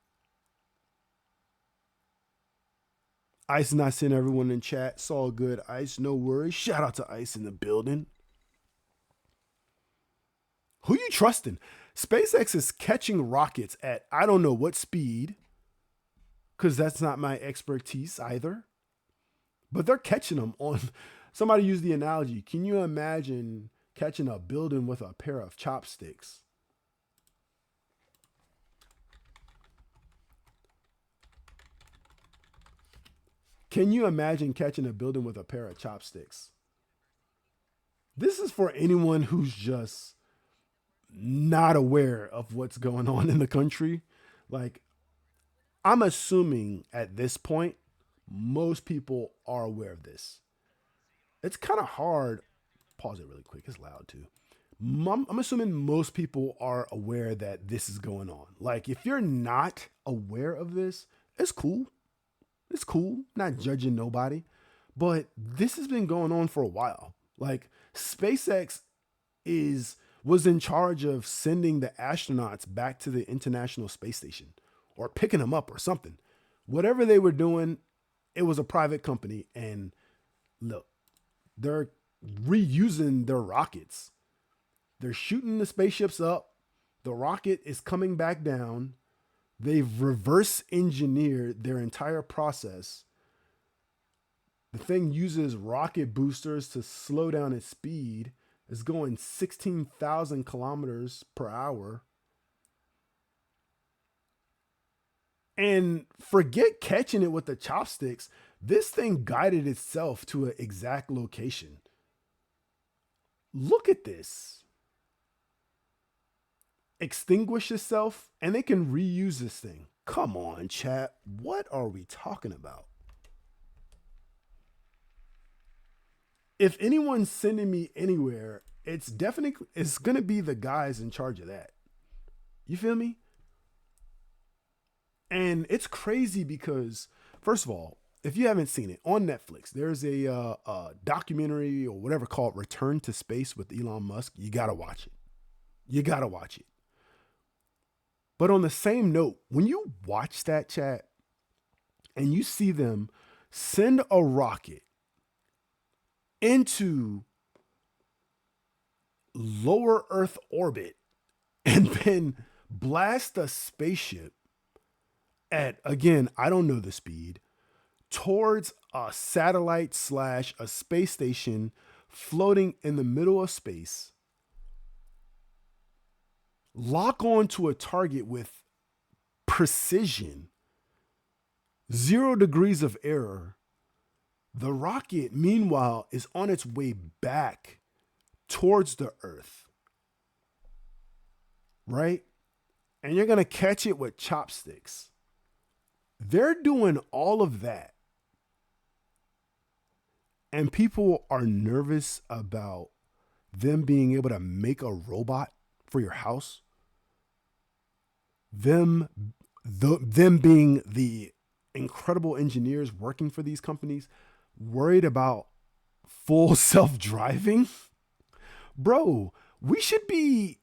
Ice not seeing everyone in chat. It's all good, Ice. No worries. Shout out to Ice in the building. Who you trusting? SpaceX is catching rockets at I don't know what speed, because that's not my expertise either. But they're catching them on. Somebody used the analogy. Can you imagine catching a building with a pair of chopsticks? Can you imagine catching a building with a pair of chopsticks? This is for anyone who's just not aware of what's going on in the country. Like, I'm assuming at this point, most people are aware of this. It's kind of hard. Pause it really quick. It's loud too. I'm assuming most people are aware that this is going on. Like, if you're not aware of this, it's cool. It's cool. Not judging nobody. But this has been going on for a while. Like, SpaceX was in charge of sending the astronauts back to the International Space Station or picking them up or something. Whatever they were doing, it was a private company. And look, they're reusing their rockets. They're shooting the spaceships up. The rocket is coming back down. They've reverse engineered their entire process. The thing uses rocket boosters to slow down its speed. It's going 16,000 kilometers per hour. And forget catching it with the chopsticks. This thing guided itself to an exact location. Look at this. Extinguish itself, and they can reuse this thing. Come on, chat. What are we talking about? If anyone's sending me anywhere, it's going to be the guys in charge of that. You feel me? And it's crazy because, first of all, if you haven't seen it on Netflix, there's a documentary or whatever called Return to Space with Elon Musk. You got to watch it. You got to watch it. But on the same note, when you watch that, chat, and you see them send a rocket into lower Earth orbit and then blast a spaceship at, again, I don't know the speed, towards a satellite slash a space station floating in the middle of space, lock on to a target with precision, 0 degrees of error. The rocket, meanwhile, is on its way back towards the Earth, right? And you're going to catch it with chopsticks. They're doing all of that. And people are nervous about them being able to make a robot for your house. Them being the incredible engineers working for these companies, worried about full self-driving. Bro, we should be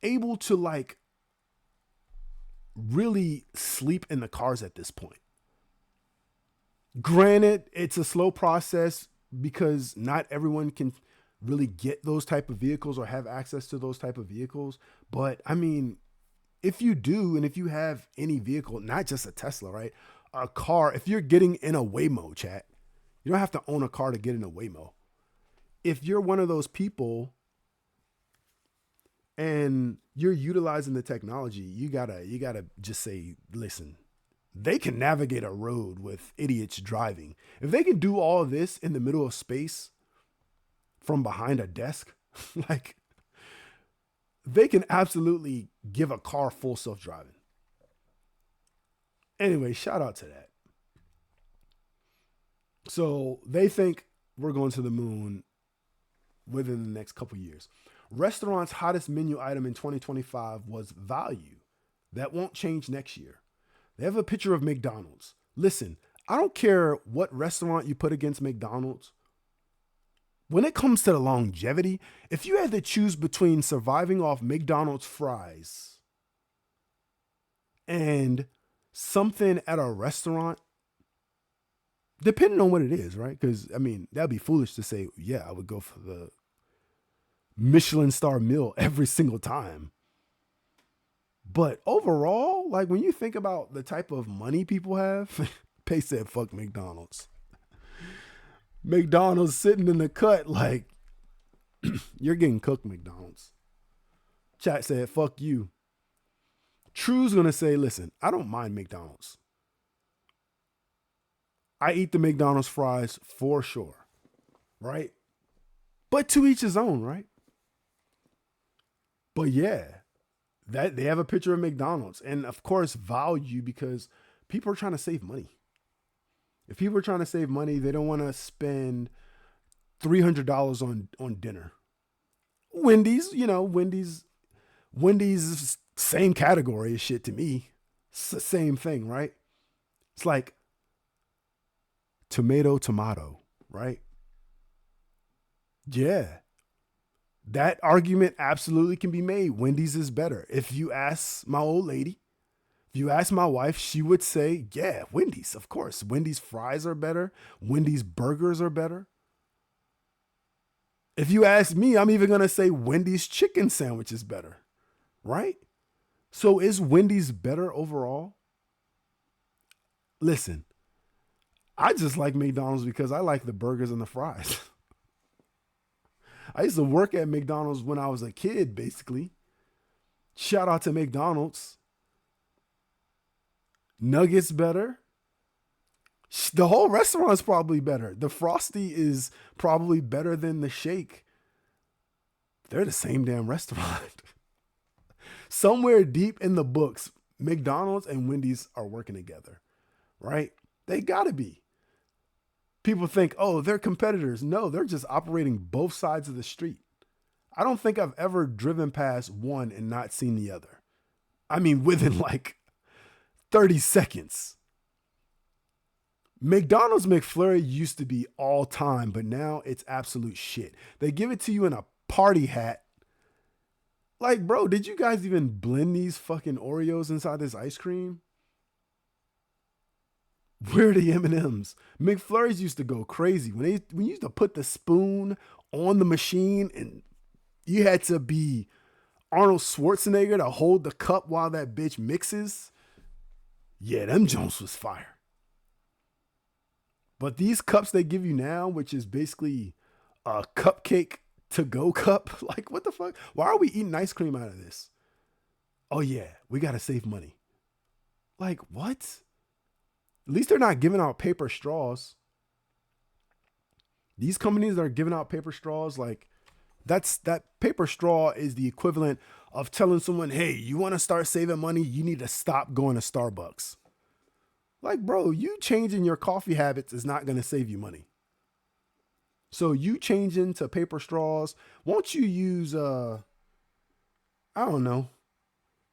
able to like really sleep in the cars at this point. Granted, it's a slow process because not everyone can really get those type of vehicles or have access to those type of vehicles. But I mean, if you do, and if you have any vehicle, not just a Tesla, right? A car, if you're getting in a Waymo, chat, you don't have to own a car to get in a Waymo. If you're one of those people and you're utilizing the technology, you gotta just say, listen, they can navigate a road with idiots driving. If they can do all of this in the middle of space from behind a desk, like they can absolutely give a car full self-driving. Anyway, shout out to that. So they think we're going to the moon within the next couple years. Restaurants' hottest menu item in 2025 was value. That won't change next year. They have a picture of McDonald's. Listen, I don't care what restaurant you put against McDonald's. When it comes to the longevity, if you had to choose between surviving off McDonald's fries and something at a restaurant, depending on what it is, right? Because, I mean, that'd be foolish to say, yeah, I would go for the Michelin star meal every single time. But overall, like when you think about the type of money people have, Pay said, fuck McDonald's. McDonald's sitting in the cut like, you're getting cooked, McDonald's. Chat said, fuck you. True's going to say, listen, I don't mind McDonald's. I eat the McDonald's fries for sure, right? But to each his own, right? But yeah, that they have a picture of McDonald's. And of course, value, because people are trying to save money. If people are trying to save money, they don't want to spend $300 on dinner. Wendy's, Wendy's same category as shit to me. It's the same thing, right? It's like tomato, right? Yeah. That argument absolutely can be made. Wendy's is better. If you ask my old lady, if you ask my wife, she would say, yeah, Wendy's, of course. Wendy's fries are better. Wendy's burgers are better. If you ask me, I'm even going to say Wendy's chicken sandwich is better, right? So is Wendy's better overall? Listen, I just like McDonald's because I like the burgers and the fries. I used to work at McDonald's when I was a kid, basically. Shout out to McDonald's. Nuggets better. The whole restaurant's probably better. The Frosty is probably better than the shake. They're the same damn restaurant. Somewhere deep in the books, McDonald's and Wendy's are working together, right? They gotta be. People think, oh, they're competitors. No, they're just operating both sides of the street. I don't think I've ever driven past one and not seen the other. I mean, within like 30 seconds. McDonald's McFlurry used to be all time, but now it's absolute shit. They give it to you in a party hat. Like, bro, did you guys even blend these fucking Oreos inside this ice cream? Where are the M&Ms? McFlurries used to go crazy. When you used to put the spoon on the machine and you had to be Arnold Schwarzenegger to hold the cup while that bitch mixes. Yeah, them Jones was fire. But these cups they give you now, which is basically a cupcake to go cup, like what the fuck? Why are we eating ice cream out of this? Oh yeah, we gotta save money. Like what? At least they're not giving out paper straws. These companies that are giving out paper straws, like that paper straw is the equivalent of telling someone, hey, you want to start saving money, you need to stop going to Starbucks. Like, bro, you changing your coffee habits is not going to save you money. So you changing to paper straws, won't you use I don't know.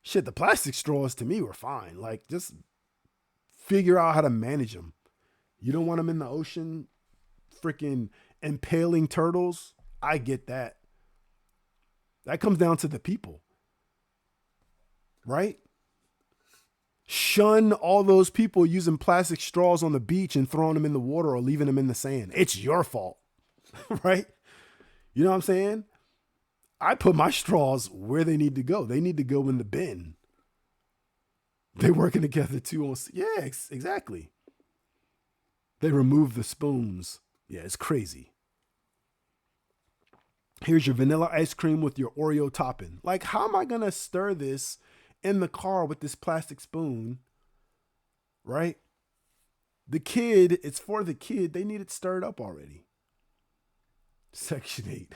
Shit, the plastic straws to me were fine. Like just figure out how to manage them. You don't want them in the ocean freaking impaling turtles. I get that. That comes down to the people, right? Shun all those people using plastic straws on the beach and throwing them in the water or leaving them in the sand. It's your fault, right? You know what I'm saying? I put my straws where they need to go. They need to go in the bin. They're working together too. Yeah, exactly. They remove the spoons. Yeah, it's crazy. Here's your vanilla ice cream with your Oreo topping. Like, how am I going to stir this in the car with this plastic spoon? Right? The kid, it's for the kid. They need it stirred up already. Section 8.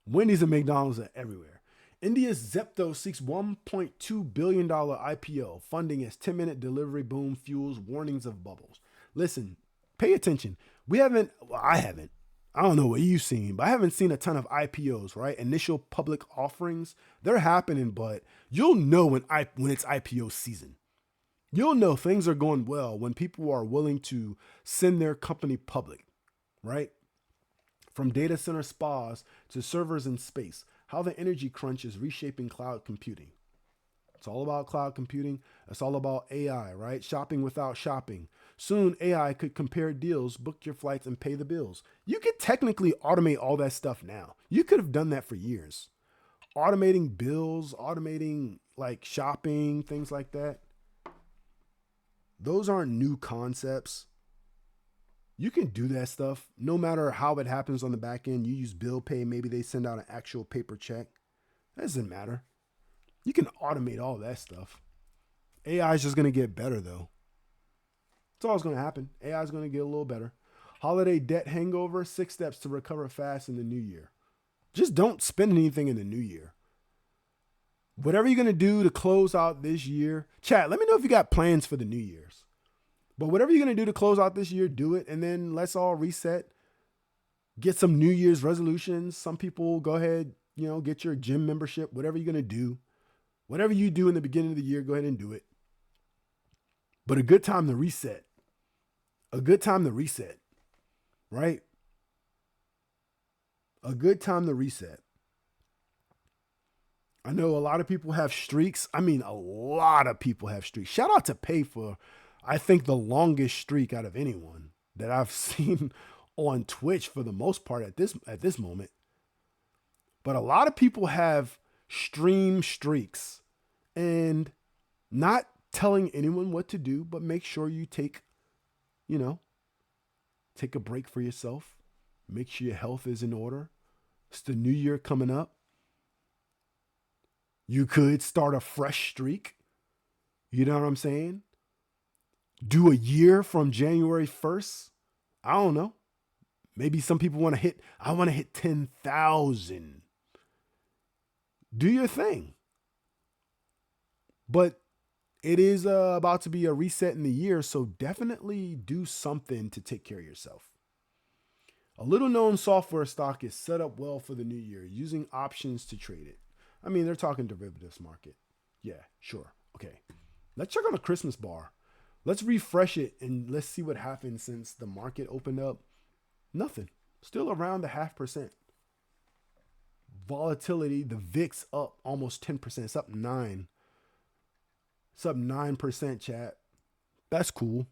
Wendy's and McDonald's are everywhere. India's Zepto seeks $1.2 billion IPO. Funding as 10-minute delivery boom fuels warnings of bubbles. Listen, pay attention. I haven't. I don't know what you've seen, but I haven't seen a ton of IPOs, right? Initial public offerings. They're happening, but you'll know when it's IPO season. You'll know things are going well when people are willing to send their company public, right? From data center spas to servers in space, how the energy crunch is reshaping cloud computing. It's all about cloud computing. It's all about AI, right? Shopping without shopping. Soon, AI could compare deals, book your flights, and pay the bills. You could technically automate all that stuff now. You could have done that for years. Automating bills, automating like shopping, things like that. Those aren't new concepts. You can do that stuff no matter how it happens on the back end. You use bill pay. Maybe they send out an actual paper check. That doesn't matter. You can automate all that stuff. AI is just going to get better, though. That's all that's going to happen. AI is going to get a little better. Holiday debt hangover, 6 steps to recover fast in the new year. Just don't spend anything in the new year. Whatever you're going to do to close out this year, chat, let me know if you got plans for the New Year's. But whatever you're going to do to close out this year, do it. And then let's all reset. Get some New Year's resolutions. Some people go ahead, get your gym membership, whatever you're going to do. Whatever you do in the beginning of the year, go ahead and do it. But a good time to reset. A good time to reset. Right? A good time to reset. I know a lot of people have streaks. I mean, a lot of people have streaks. Shout out to Pay for, I think, the longest streak out of anyone that I've seen on Twitch for the most part at this moment. But a lot of people have stream streaks and not telling anyone what to do, but make sure you take a break for yourself. Make sure your health is in order. It's the new year coming up. You could start a fresh streak. You know what I'm saying? Do a year from January 1st. I don't know. Maybe some people want to hit 10,000. Do your thing. But it is about to be a reset in the year, so definitely do something to take care of yourself. A little known software stock is set up well for the new year, using options to trade it. I mean, they're talking derivatives market. Yeah, sure. Okay. Let's check on the Christmas bar. Let's refresh it and let's see what happened since the market opened up. Nothing. Still around the 0.5%. Volatility, the VIX up almost 10%. It's up 9. It's up 9%, chat. That's cool.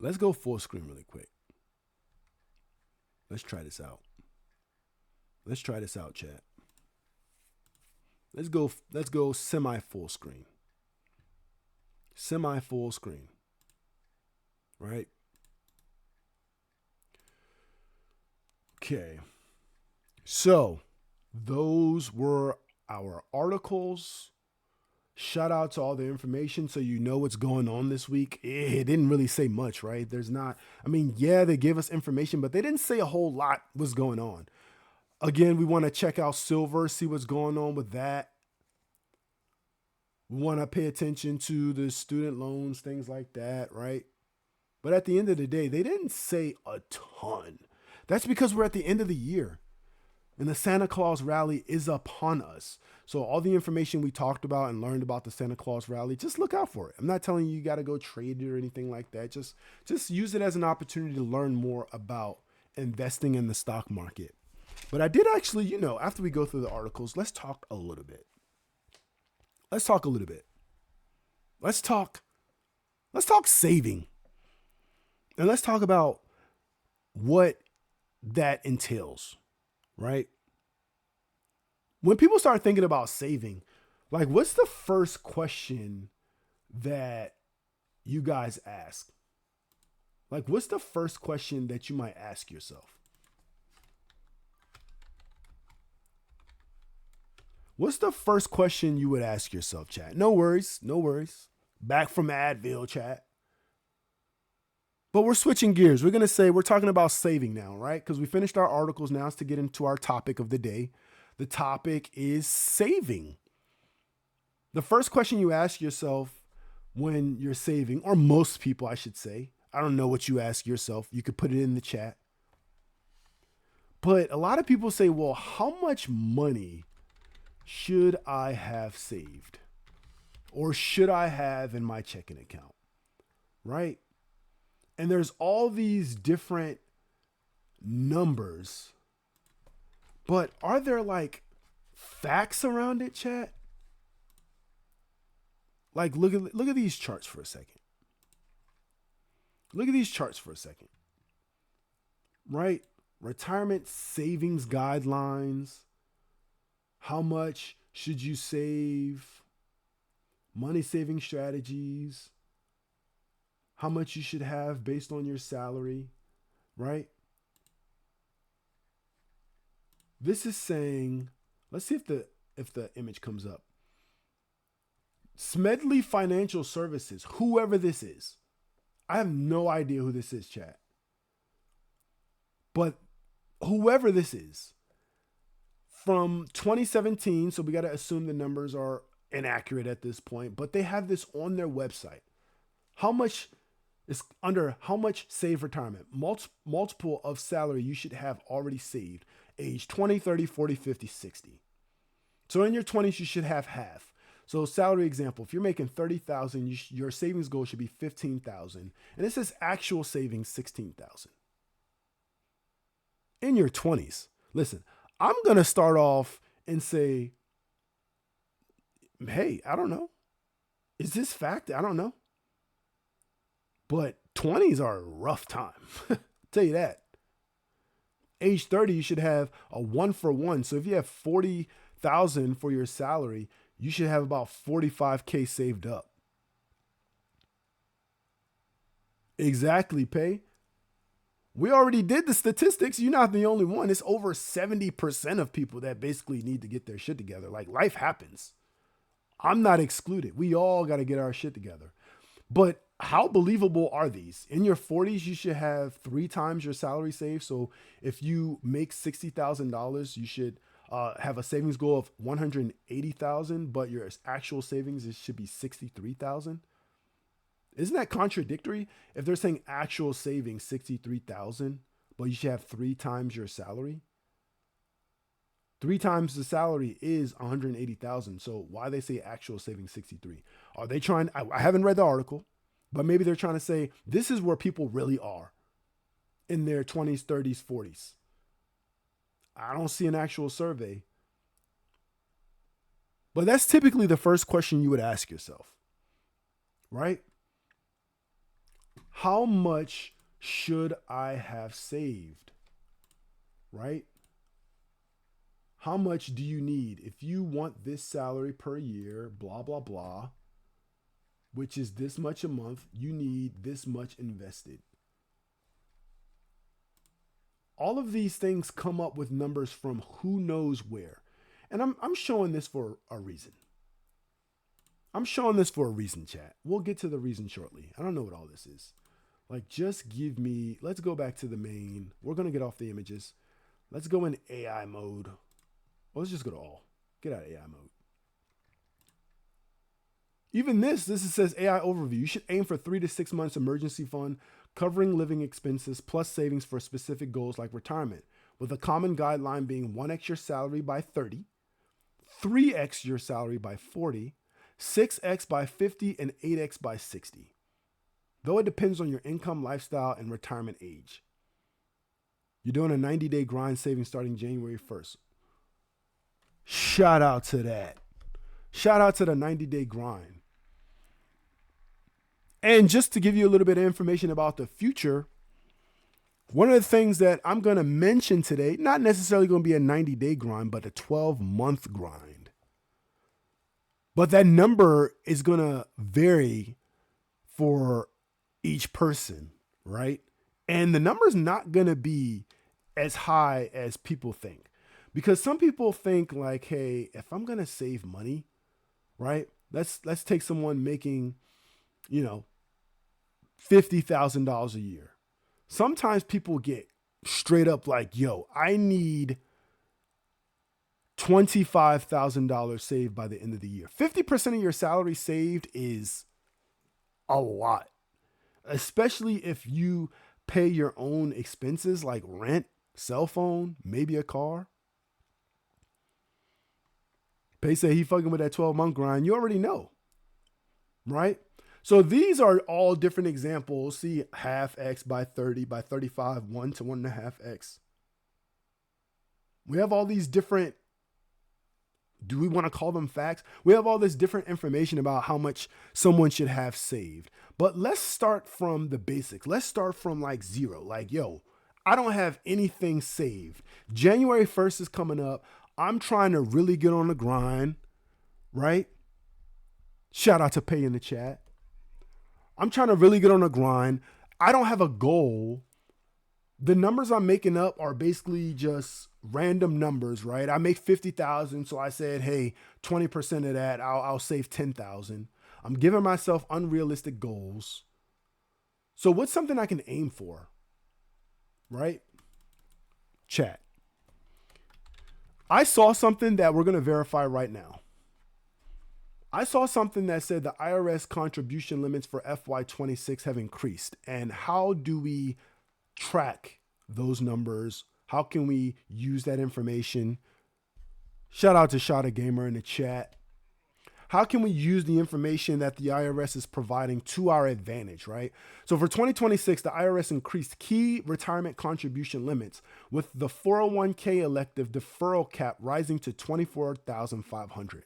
Let's go full screen really quick. Let's try this out. Let's try this out, chat. Let's go semi full screen. Semi full screen. Right? Okay. So, those were our articles. Shout out to all the information so you know what's going on this week. It didn't really say much, right? There's not, I mean, yeah, they gave us information, but they didn't say a whole lot was going on. Again, we want to check out silver, see what's going on with that. We want to pay attention to the student loans, things like that, right? But at the end of the day, they didn't say a ton. That's because we're at the end of the year and the Santa Claus rally is upon us. So all the information we talked about and learned about the Santa Claus rally, just look out for it. I'm not telling you got to go trade it or anything like that. Just use it as an opportunity to learn more about investing in the stock market. But I did actually, after we go through the articles, let's talk a little bit. Let's talk a little bit. Let's talk saving. And let's talk about what that entails, right? When people start thinking about saving, like what's the first question that you guys ask? Like what's the first question that you might ask yourself? What's the first question you would ask yourself, chat? No worries, no worries. Back from Advil, chat. But we're switching gears. We're talking about saving now, right? Because we finished our articles. Now it's to get into our topic of the day. The topic is saving. The first question you ask yourself when you're saving, or most people, I should say, I don't know what you ask yourself. You could put it in the chat. But a lot of people say, well, how much money should I have saved? Or should I have in my checking account? Right? And there's all these different numbers. But are there like facts around it, chat? Like look at these charts for a second. Look at these charts for a second. Right? Retirement savings guidelines. How much should you save? Money saving strategies. How much you should have based on your salary, right? This is saying, let's see if the image comes up. Smedley Financial Services, whoever this is. I have no idea who this is, chat. But whoever this is, from 2017, so we got to assume the numbers are inaccurate at this point, but they have this on their website. How much is under how much save retirement? Multiple of salary you should have already saved. Age 20, 30, 40, 50, 60. So in your 20s, you should have half. So salary example, if you're making 30,000, your savings goal should be 15,000. And it says actual savings 16,000. In your 20s, listen, I'm going to start off and say, hey, I don't know. Is this fact? I don't know. But 20s are a rough time. Tell you that. Age 30, you should have a 1-for-1. So if you have 40,000 for your salary, you should have about 45K saved up. Exactly, Pay. We already did the statistics. You're not the only one. It's over 70% of people that basically need to get their shit together. Like life happens. I'm not excluded. We all got to get our shit together. But how believable are these? In your 40s, you should have 3 times your salary saved. So if you make $60,000, you should have a savings goal of 180,000, but your actual savings should be 63,000. Isn't that contradictory? If they're saying actual savings 63,000, but you should have 3 times your salary. 3 times the salary is 180,000. So why they say actual savings 63? Are they trying? I haven't read the article, but maybe they're trying to say this is where people really are in their 20s, 30s, 40s. I don't see an actual survey. But that's typically the first question you would ask yourself, right? How much should I have saved? Right? How much do you need? If you want this salary per year, blah, blah, blah, which is this much a month, you need this much invested. All of these things come up with numbers from who knows where. And I'm showing this for a reason. I'm showing this for a reason, chat. We'll get to the reason shortly. I don't know what all this is. Like, just give me, let's go back to the main. We're going to get off the images. Let's go in AI mode. Well, let's just go to all. Get out of AI mode. Even this says AI overview. You should aim for 3 to 6 months emergency fund covering living expenses plus savings for specific goals like retirement, with a common guideline being 1x your salary by 30, 3x your salary by 40, 6x by 50, and 8x by 60. Though it depends on your income, lifestyle, and retirement age. You're doing a 90-day grind saving starting January 1st. Shout out to that. Shout out to the 90-day grind. And just to give you a little bit of information about the future, one of the things that I'm going to mention today, not necessarily going to be a 90-day grind, but a 12-month grind. But that number is going to vary for each person, right? And the number is not going to be as high as people think. Because some people think like, hey, if I'm going to save money, right? Let's take someone making, $50,000 a year. Sometimes people get straight up like, yo, I need $25,000 saved by the end of the year. 50% of your salary saved is a lot, especially if you pay your own expenses like rent, cell phone, maybe a car. Pay say he fucking with that 12-month grind. You already know, right? So these are all different examples. See, half X by 30, by 35, 1 to 1.5X. We have all these different, do we want to call them facts? We have all this different information about how much someone should have saved. But let's start from the basics. Let's start from like zero. Like, yo, I don't have anything saved. January 1st is coming up. I'm trying to really get on the grind, right? Shout out to Pay in the chat. I'm trying to really get on the grind. I don't have a goal. The numbers I'm making up are basically just random numbers, right? I make 50,000. So I said, hey, 20% of that, I'll save 10,000. I'm giving myself unrealistic goals. So what's something I can aim for, right? Chat. I saw something that we're going to verify right now. I saw something that said the IRS contribution limits for FY26 have increased. And how do we track those numbers? How can we use that information? Shout out to Shada Gamer in the chat. How can we use the information that the IRS is providing to our advantage, right? So for 2026, the IRS increased key retirement contribution limits, with the 401k elective deferral cap rising to $24,500,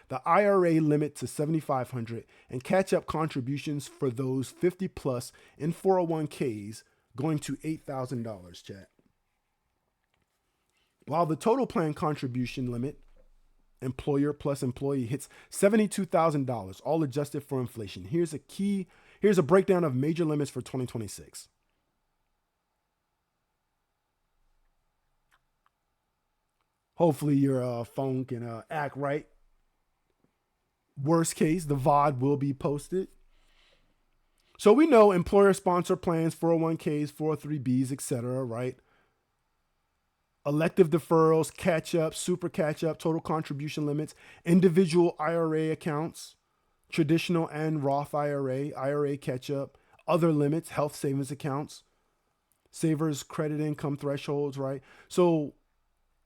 the IRA limit to $7,500, and catch-up contributions for those 50 plus in 401ks going to $8,000, chat. While the total plan contribution limit, employer plus employee, hits $72,000, all adjusted for inflation. Here's a breakdown of major limits for 2026. Hopefully your phone can act right. Worst case, the VOD will be posted. So we know employer sponsor plans, 401ks, 403bs, etc., right? Elective deferrals, catch-up, super catch-up, total contribution limits, individual IRA accounts, traditional and Roth IRA, IRA catch-up, other limits, health savings accounts, savers credit income thresholds, right? So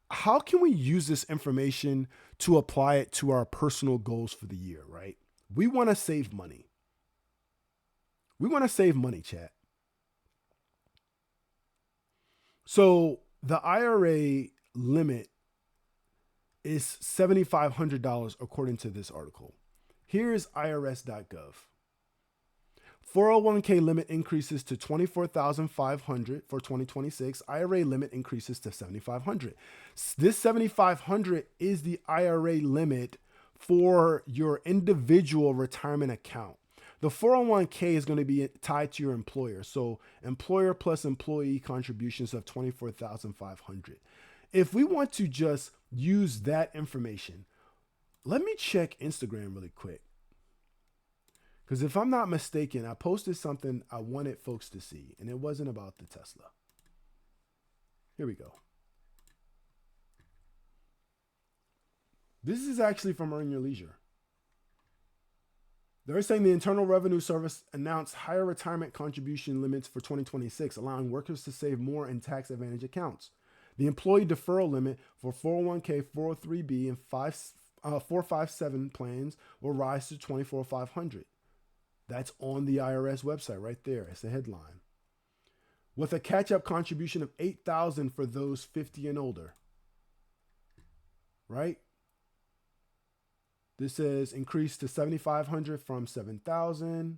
how can we use this information to apply it to our personal goals for the year, right? We want to save money. We want to save money, chat. So the IRA limit is $7,500 according to this article. Here's irs.gov. 401k limit increases to 24,500 for 2026. IRA limit increases to 7,500. This 7,500 is the IRA limit for your individual retirement account. The 401k is going to be tied to your employer. So employer plus employee contributions of 24,500. If we want to just use that information, let me check Instagram really quick. Because if I'm not mistaken, I posted something I wanted folks to see, and it wasn't about the Tesla. Here we go. This is actually from Earn Your Leisure. They're saying the Internal Revenue Service announced higher retirement contribution limits for 2026, allowing workers to save more in tax advantage accounts. The employee deferral limit for 401k, 403b, and 457 plans will rise to 24,500. That's on the IRS website right there. It's the headline. With a catch-up contribution of $8,000 for those 50 and older. Right? This says increased to $7,500 from $7,000.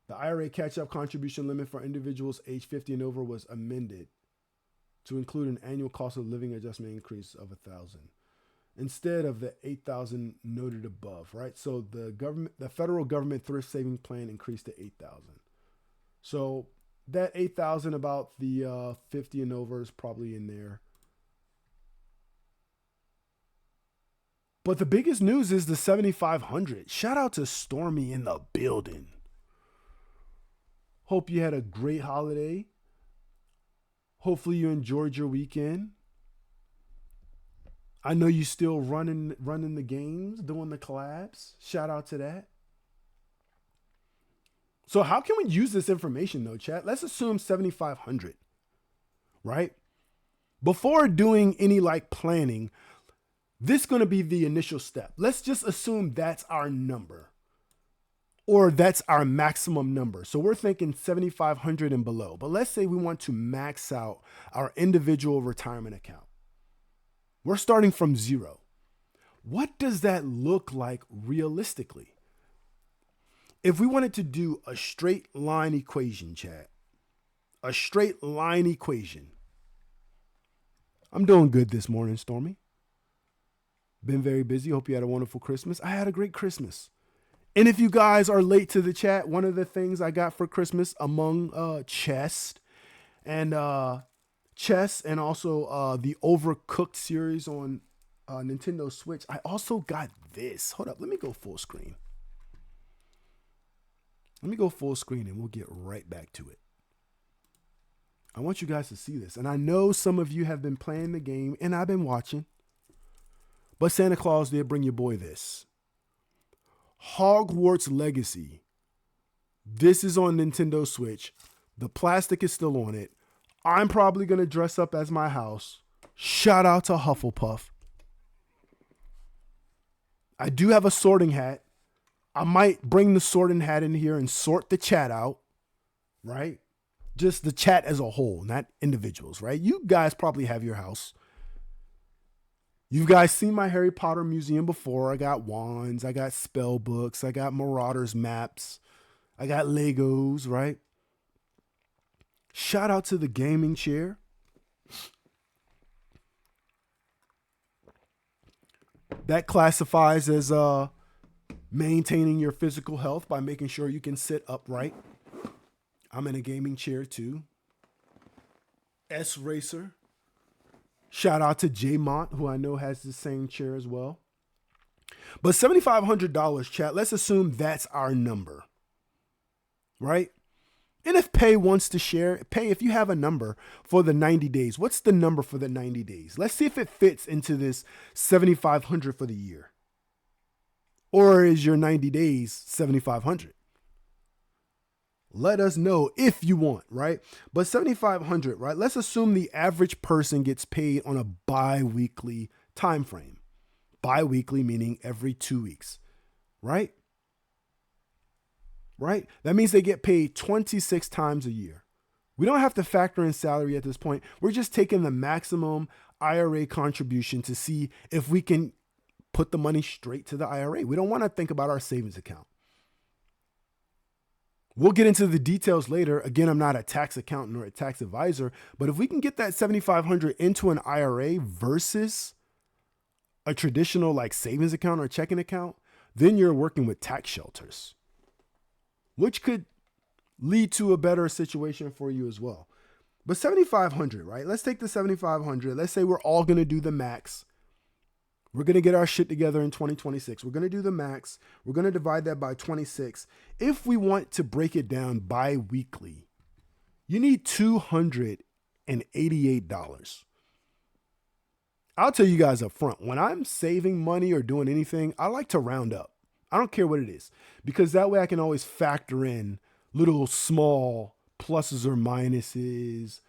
The IRA catch-up contribution limit for individuals age 50 and over was amended to include an annual cost of living adjustment increase of $1,000 instead of the $8,000 noted above, right? So the federal government thrift savings plan increased to $8,000. So that $8,000 about the 50 and over is probably in there. But the biggest news is the 7,500. Shout out to Stormy in the building. Hope you had a great holiday. Hopefully you enjoyed your weekend. I know you still running the games, doing the collabs. Shout out to that. So how can we use this information though, chat? Let's assume 7,500, right? Before doing any like planning, this is going to be the initial step. Let's just assume that's our number or that's our maximum number. So we're thinking 7,500 and below, but let's say we want to max out our individual retirement account. We're starting from zero. What does that look like realistically? If we wanted to do a straight line equation, chat, a straight line equation. I'm doing good this morning, Stormy. Been very busy. Hope you had a wonderful Christmas. I had a great Christmas. And if you guys are late to the chat, one of the things I got for Christmas among chess and also the Overcooked series on Nintendo Switch, I also got this. Hold up. Let me go full screen. Let me go full screen and we'll get right back to it. I want you guys to see this. And I know some of you have been playing the game and I've been watching. But Santa Claus did bring your boy this. Hogwarts Legacy. This is on Nintendo Switch. The plastic is still on it. I'm probably going to dress up as my house. Shout out to Hufflepuff. I do have a sorting hat. I might bring the sorting hat in here and sort the chat out, right? Just the chat as a whole, not individuals, right? You guys probably have your house. You guys seen my Harry Potter museum before. I got wands, I got spell books, I got Marauders maps, I got Legos, right? Shout out to the gaming chair. That classifies as maintaining your physical health by making sure you can sit upright. I'm in a gaming chair too. S Racer. Shout out to J Mont, who I know has the same chair as well. But $7,500, chat, let's assume that's our number, right? And if Pay wants to share, Pay, if you have a number for the 90 days, what's the number for the 90 days? Let's see if it fits into this $7,500 for the year. Or is your 90 days $7,500? Let us know if you want, right? But $7,500, right? Let's assume the average person gets paid on a bi-weekly time frame. Bi-weekly meaning every 2 weeks, right? Right? That means they get paid 26 times a year. We don't have to factor in salary at this point. We're just taking the maximum IRA contribution to see if we can put the money straight to the IRA. We don't want to think about our savings account. We'll get into the details later. Again, I'm not a tax accountant or a tax advisor, but if we can get that 7,500 into an IRA versus a traditional like savings account or checking account, then you're working with tax shelters, which could lead to a better situation for you as well. But 7,500, right? Let's take the 7,500. Let's say we're all going to do the max. We're going to get our shit together in 2026. We're going to do the max. We're going to divide that by 26. If we want to break it down bi-weekly, you need $288. I'll tell you guys up front, when I'm saving money or doing anything, I like to round up. I don't care what it is, because that way I can always factor in little small pluses or minuses.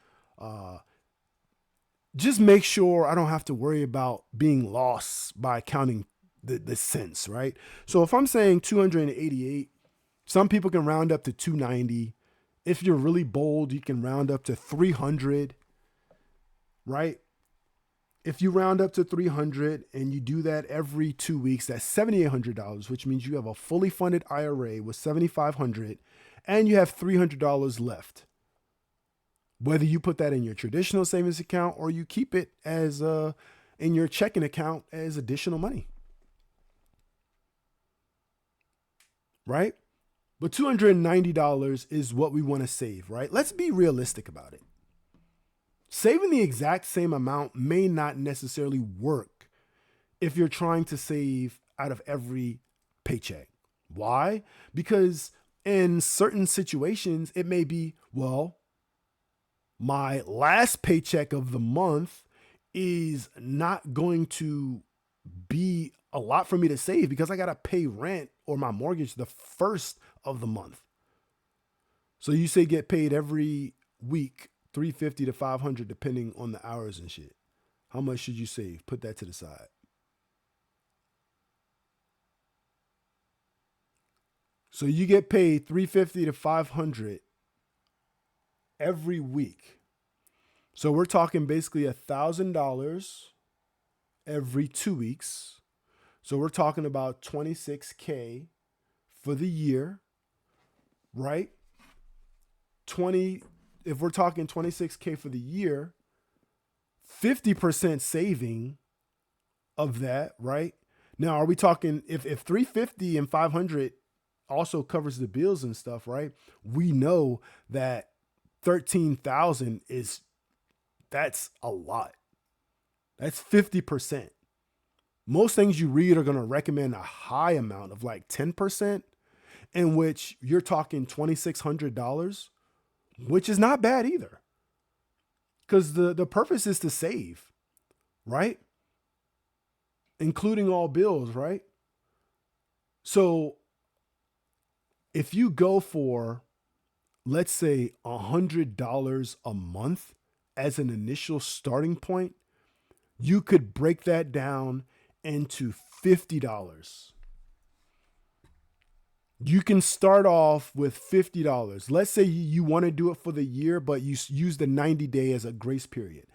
Just make sure I don't have to worry about being lost by counting the cents, right? So if I'm saying 288, some people can round up to 290. If you're really bold, you can round up to 300, right? If you round up to 300 and you do that every 2 weeks, that's $7,800, which means you have a fully funded IRA with 7,500 and you have $300 left. Whether you put that in your traditional savings account or you keep it as in your checking account as additional money. Right? But $290 is what we want to save, right? Let's be realistic about it. Saving the exact same amount may not necessarily work if you're trying to save out of every paycheck. Why? Because in certain situations, it may be, well, my last paycheck of the month is not going to be a lot for me to save because I got to pay rent or my mortgage the first of the month. So you say get paid every week, $350 to $500, depending on the hours and shit. How much should you save? Put that to the side. So you get paid $350 to $500 every week. So we're talking basically $1,000 every 2 weeks. So we're talking about $26K for the year, right? If we're talking $26K for the year, 50% saving of that, right? Now, are we talking if 350 and 500 also covers the bills and stuff, right? We know that 13,000 that's a lot. That's 50%. Most things you read are going to recommend a high amount of like 10%, in which you're talking $2,600, which is not bad either. Because the purpose is to save, right? Including all bills, right? So if you go for, let's say, $100 a month as an initial starting point, you could break that down into $50. You can start off with $50. Let's say you want to do it for the year, but you use the 90-day as a grace period.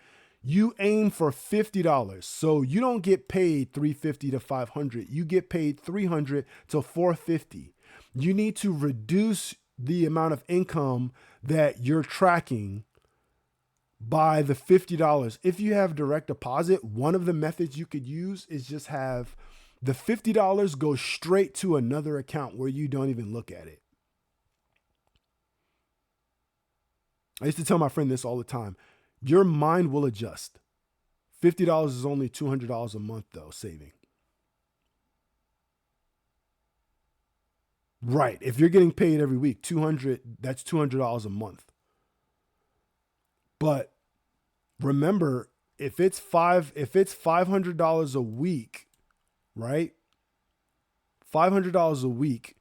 You aim for $50. So you don't get paid $350 to $500. You get paid $300 to $450. You need to reduce the amount of income that you're tracking by the $50. If you have direct deposit, one of the methods you could use is just have the $50 go straight to another account where you don't even look at it. I used to tell my friend this all the time. Your mind will adjust. $50 is only $200 a month though, saving. Right. If you're getting paid every week, that's $200 a month. But remember, if it's $500 a week, right? $500 a week.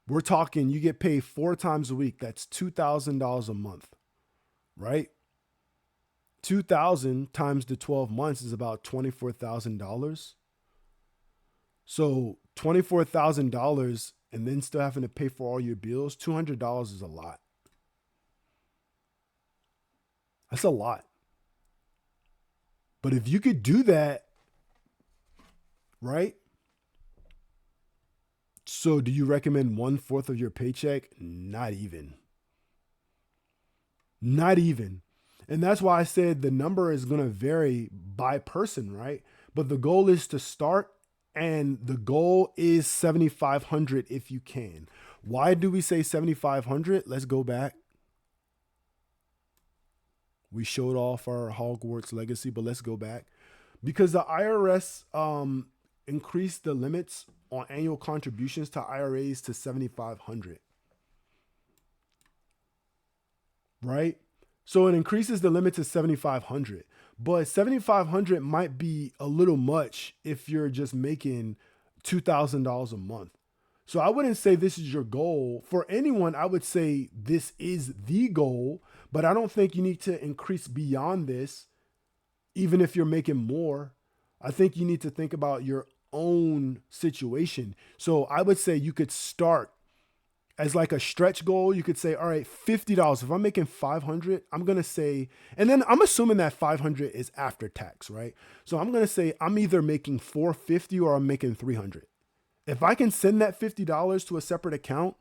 We're talking you get paid 4 times a week. That's $2,000 a month, right? 2,000 times the 12 months is about $24,000. So $24,000 and then still having to pay for all your bills, $200 is a lot. That's a lot. But if you could do that, right? So do you recommend 1/4 of your paycheck? Not even. Not even. And that's why I said the number is going to vary by person, right? But the goal is to start, and the goal is 7,500 if you can. Why do we say 7,500? Let's go back. We showed off our Hogwarts legacy, but let's go back. Because the IRS increased the limits on annual contributions to IRAs to 7,500. Right? So it increases the limit to 7,500. But 7,500 might be a little much if you're just making $2,000 a month. So I wouldn't say this is your goal. For anyone, I would say this is the goal, but I don't think you need to increase beyond this, even if you're making more. I think you need to think about your own situation. So I would say you could start as like a stretch goal. You could say, all right, $50. If I'm making 500, I'm going to say, and then I'm assuming that 500 is after tax, right? So I'm going to say I'm either making 450 or I'm making 300. If I can send that $50 to a separate account,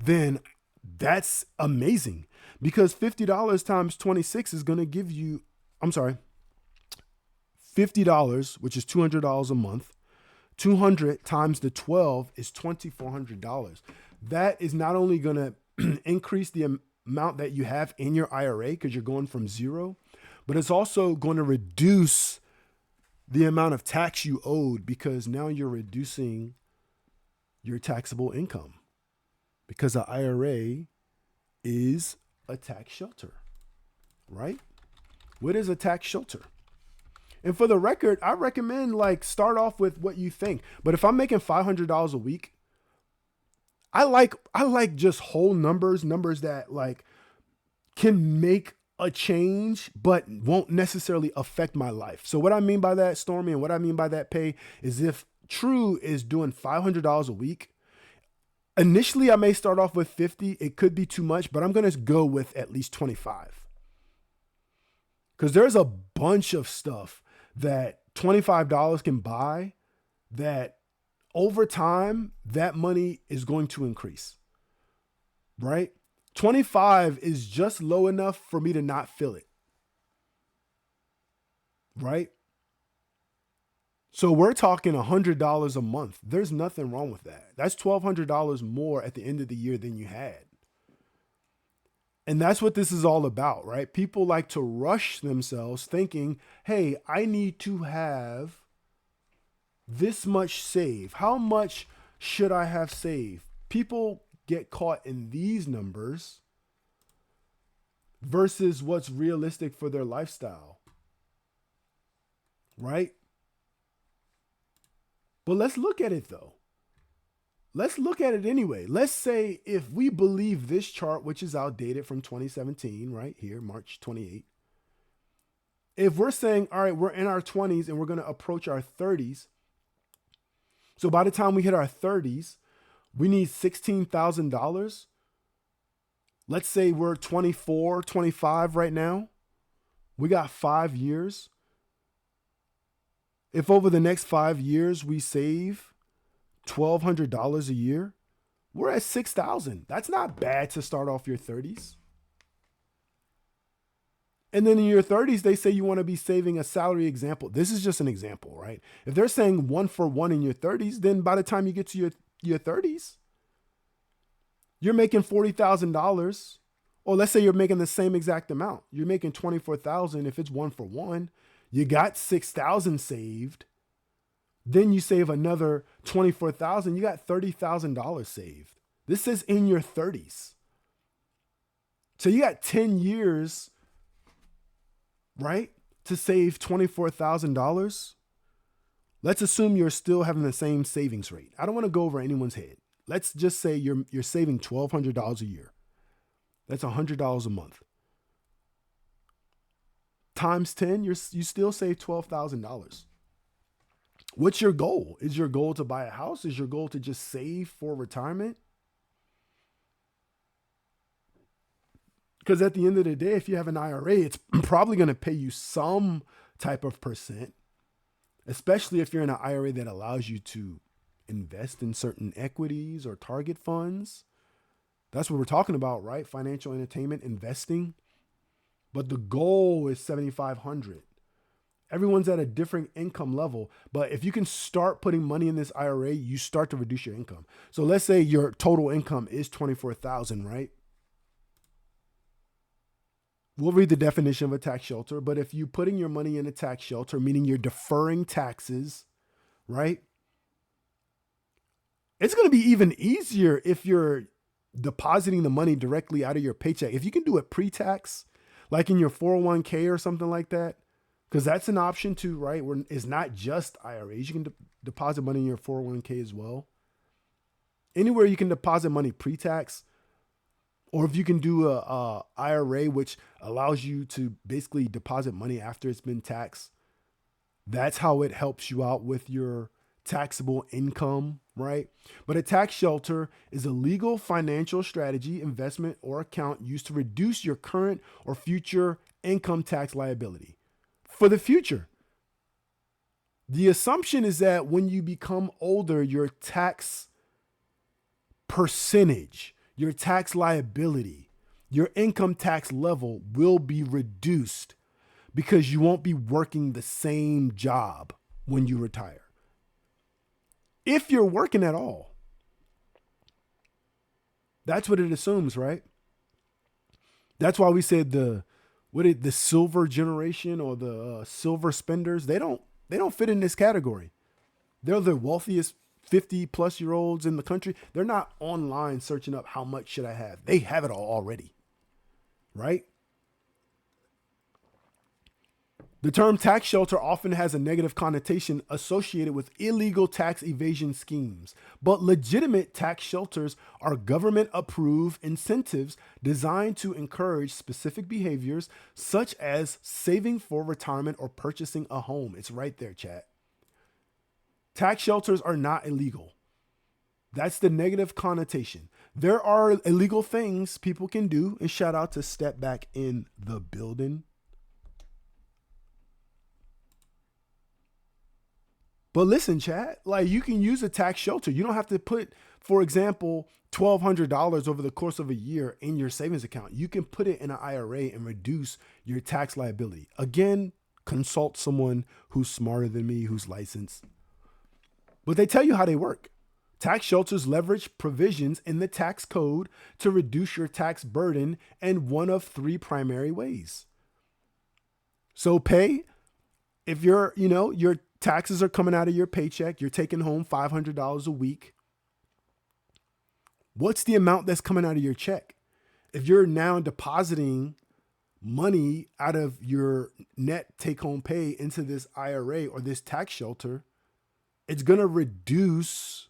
then that's amazing, because $50 times 26 is going to give you, I'm sorry, $50, which is $200 a month. 200 times the 12 is $2,400. That is not only going to increase the amount that you have in your IRA because you're going from zero, but it's also going to reduce the amount of tax you owed, because now you're reducing your taxable income, because the IRA is a tax shelter, right? What is a tax shelter? And for the record, I recommend like start off with what you think. But if I'm making $500 a week, I like just whole numbers that like can make a change, but won't necessarily affect my life. So what I mean by that, Stormy, and what I mean by that pay is if True is doing $500 a week, initially I may start off with 50. It could be too much, but I'm going to go with at least 25. Because there's a bunch of stuff that $25 can buy that over time, that money is going to increase, right? 25 is just low enough for me to not feel it, right? So we're talking $100 a month. There's nothing wrong with that. That's $1,200 more at the end of the year than you had. And that's what this is all about, right? People like to rush themselves thinking, hey, I need to have this much saved. How much should I have saved? People get caught in these numbers versus what's realistic for their lifestyle, right? But let's look at it though. Let's look at it anyway. Let's say if we believe this chart, which is outdated from 2017, right here, March 28. If we're saying, all right, we're in our 20s and we're going to approach our 30s. So by the time we hit our 30s, we need $16,000. Let's say we're 24, 25 right now. We got 5 years. If over the next 5 years we save $1,200 a year, we're at $6,000. That's not bad to start off your 30s. And then in your 30s, they say you want to be saving a salary example. This is just an example, right? If they're saying 1 for 1 in your 30s, then by the time you get to your 30s, you're making $40,000. Or let's say you're making the same exact amount. You're making $24,000 if it's 1 for 1. You got $6,000 saved. Then you save another $24,000. You got $30,000 saved. This is in your 30s. So you got 10 years, right, to save $24,000. Let's assume you're still having the same savings rate. I don't want to go over anyone's head. Let's just say you're saving $1,200 a year. That's $100 a month. Times 10, you still save $12,000. What's your goal? Is your goal to buy a house? Is your goal to just save for retirement? Because at the end of the day, if you have an IRA, it's probably going to pay you some type of percent, especially if you're in an IRA that allows you to invest in certain equities or target funds. That's what we're talking about, right? Financial entertainment investing. But the goal is 7,500. Everyone's at a different income level, but if you can start putting money in this IRA, you start to reduce your income. So let's say your total income is 24,000, right? We'll read the definition of a tax shelter, but if you're putting your money in a tax shelter, meaning you're deferring taxes, right? It's going to be even easier if you're depositing the money directly out of your paycheck. If you can do it pre-tax, like in your 401k or something like that, because that's an option too, right? Where it's not just IRAs. You can deposit money in your 401k as well. Anywhere you can deposit money pre-tax, or if you can do a IRA, which allows you to basically deposit money after it's been taxed, that's how it helps you out with your taxable income, right? But a tax shelter is a legal financial strategy, investment, or account used to reduce your current or future income tax liability for the future. The assumption is that when you become older, your tax percentage, your tax liability, your income tax level will be reduced because you won't be working the same job when you retire. If you're working at all. That's what it assumes, right? That's why we said the silver generation or the silver spenders, they don't fit in this category. They're the wealthiest 50 plus year olds in the country. They're not online searching up how much should I have. They have it all already, right? The term tax shelter often has a negative connotation associated with illegal tax evasion schemes, but legitimate tax shelters are government-approved incentives designed to encourage specific behaviors such as saving for retirement or purchasing a home. It's right there, chat. Tax shelters are not illegal. That's the negative connotation. There are illegal things people can do, and shout out to Step Back in the building. But listen, chat, like you can use a tax shelter. You don't have to put, for example, $1,200 over the course of a year in your savings account. You can put it in an IRA and reduce your tax liability. Again, consult someone who's smarter than me, who's licensed. But they tell you how they work. Tax shelters leverage provisions in the tax code to reduce your tax burden in one of three primary ways. So pay, if your taxes are coming out of your paycheck, you're taking home $500 a week. What's the amount that's coming out of your check? If you're now depositing money out of your net take-home pay into this IRA or this tax shelter, it's going to reduce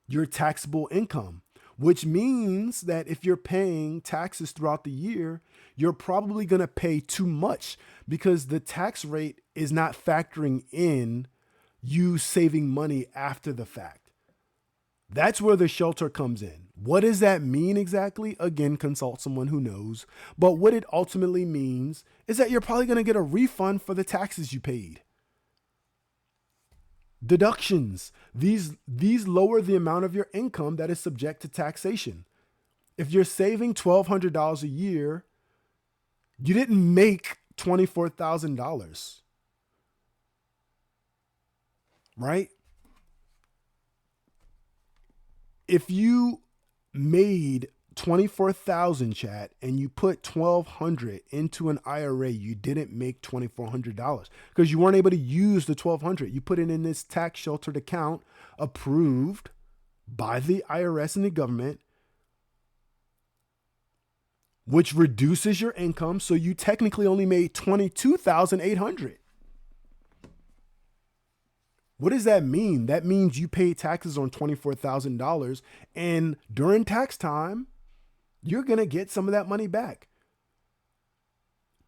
your taxable income, which means that if you're paying taxes throughout the year, you're probably going to pay too much because the tax rate is not factoring in you saving money after the fact. That's where the shelter comes in. What does that mean exactly? Again, consult someone who knows. But what it ultimately means is that you're probably going to get a refund for the taxes you paid. Deductions. These lower the amount of your income that is subject to taxation. If you're saving $1,200 a year, you didn't make $24,000, right? If you made $24,000, chat, and you put $1,200 into an IRA, you didn't make $2,400 because you weren't able to use the $1,200. You put it in this tax sheltered account approved by the IRS and the government, which reduces your income. So you technically only made $22,800. What does that mean? That means you paid taxes on $24,000, and during tax time, you're going to get some of that money back.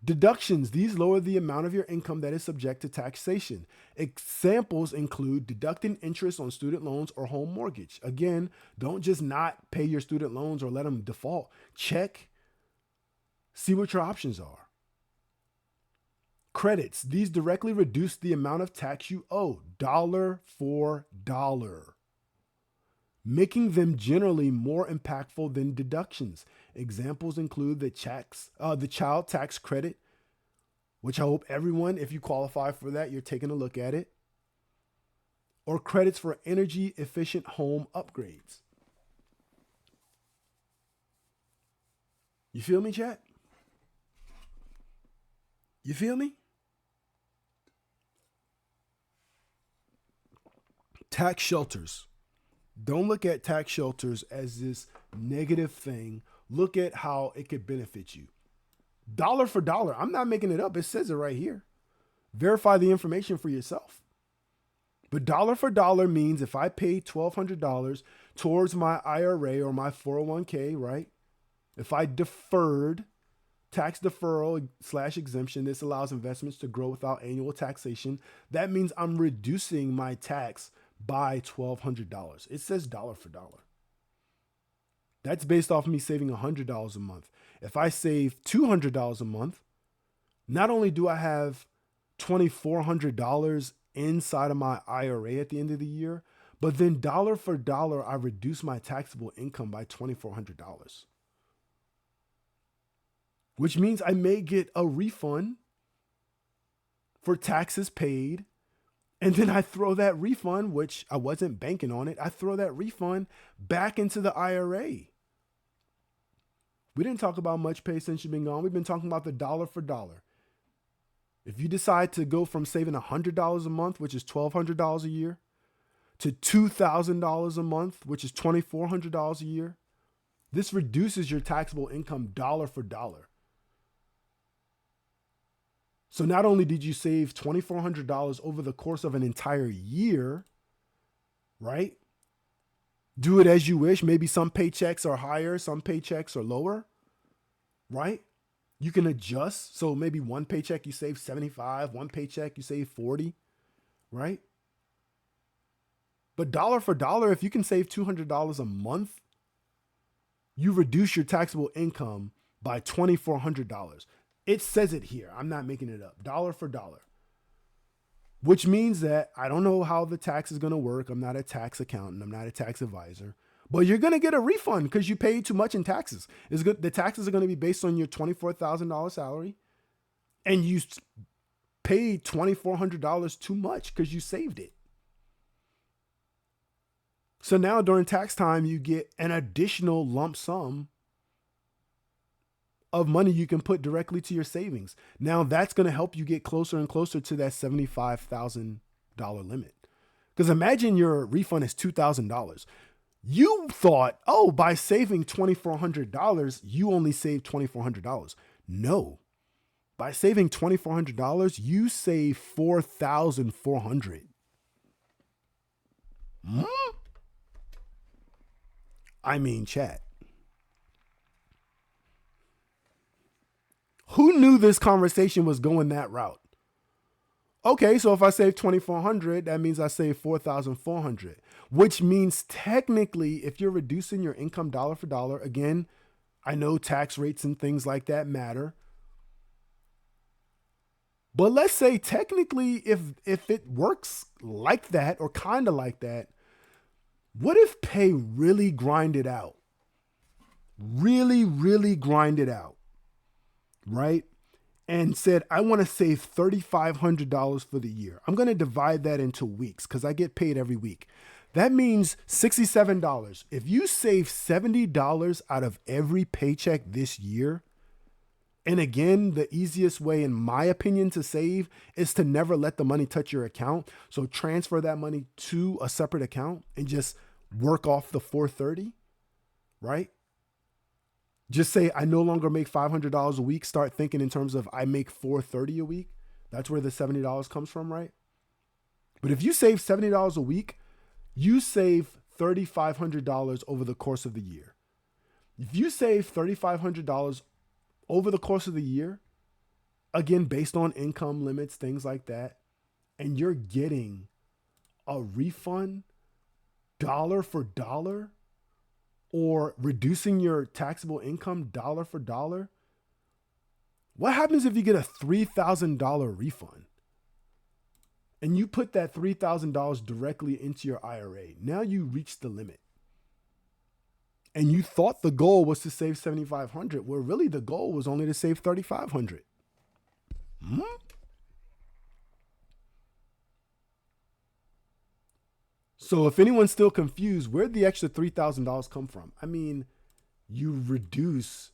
Deductions. These lower the amount of your income that is subject to taxation. Examples include deducting interest on student loans or home mortgage. Again, don't just not pay your student loans or let them default. Check. See what your options are. Credits. These directly reduce the amount of tax you owe, dollar for dollar. making them generally more impactful than deductions. Examples include the child tax credit, which I hope everyone, if you qualify for that, you're taking a look at it, or credits for energy efficient home upgrades. You feel me, chat? You feel me? Tax shelters. Don't look at tax shelters as this negative thing. Look at how it could benefit you. Dollar for dollar. I'm not making it up. It says it right here. Verify the information for yourself. But dollar for dollar means if I pay $1,200 towards my IRA or my 401k, right? If I deferred tax deferral / exemption, this allows investments to grow without annual taxation. That means I'm reducing my tax by $1,200. It says dollar for dollar. That's based off me saving $100 a month. If I save $200 a month, not only do I have $2,400 inside of my IRA at the end of the year, but then dollar for dollar, I reduce my taxable income by $2,400, which means I may get a refund for taxes paid. And then I throw that refund, which I wasn't banking on it, I throw that refund back into the IRA. We didn't talk about much pay since you've been gone. We've been talking about the dollar for dollar. If you decide to go from saving $100 a month, which is $1,200 a year, to $2,000 a month, which is $2,400 a year, this reduces your taxable income dollar for dollar. So not only did you save $2,400 over the course of an entire year, right? Do it as you wish. Maybe some paychecks are higher, some paychecks are lower, right? You can adjust. So maybe one paycheck you save 75, one paycheck you save 40, right? But dollar for dollar, if you can save $200 a month, you reduce your taxable income by $2,400. It says it here. I'm not making it up. Dollar for dollar. Which means that I don't know how the tax is going to work. I'm not a tax accountant. I'm not a tax advisor. But you're going to get a refund because you paid too much in taxes. It's good. The taxes are going to be based on your $24,000 salary. And you paid $2,400 too much because you saved it. So now during tax time, you get an additional lump sum of money you can put directly to your savings. Now that's going to help you get closer and closer to that $75,000 limit. Because imagine your refund is $2,000. You thought, oh, by saving $2,400, you only saved $2,400. No. By saving $2,400, you save $4,400. I mean, chat. Who knew this conversation was going that route? Okay, so if I save $2,400, that means I save $4,400, which means technically, if you're reducing your income dollar for dollar, again, I know tax rates and things like that matter. But let's say technically, if it works like that or kind of like that, what if pay really grinded out? Really, really grinded out. Right? And said, I want to save $3,500 for the year. I'm going to divide that into weeks because I get paid every week. That means $67. If you save $70 out of every paycheck this year, and again, the easiest way, in my opinion, to save is to never let the money touch your account. So transfer that money to a separate account and just work off the $430, right? Just say, I no longer make $500 a week. Start thinking in terms of I make $430 a week. That's where the $70 comes from, right? But if you save $70 a week, you save $3,500 over the course of the year. If you save $3,500 over the course of the year, again, based on income limits, things like that, and you're getting a refund dollar for dollar, or reducing your taxable income dollar for dollar, what happens if you get a $3,000 refund and you put that $3,000 directly into your IRA? Now you reach the limit. And you thought the goal was to save 7,500, where really the goal was only to save 3,500. Hmm? So if anyone's still confused, where'd the extra $3,000 come from? I mean, you reduce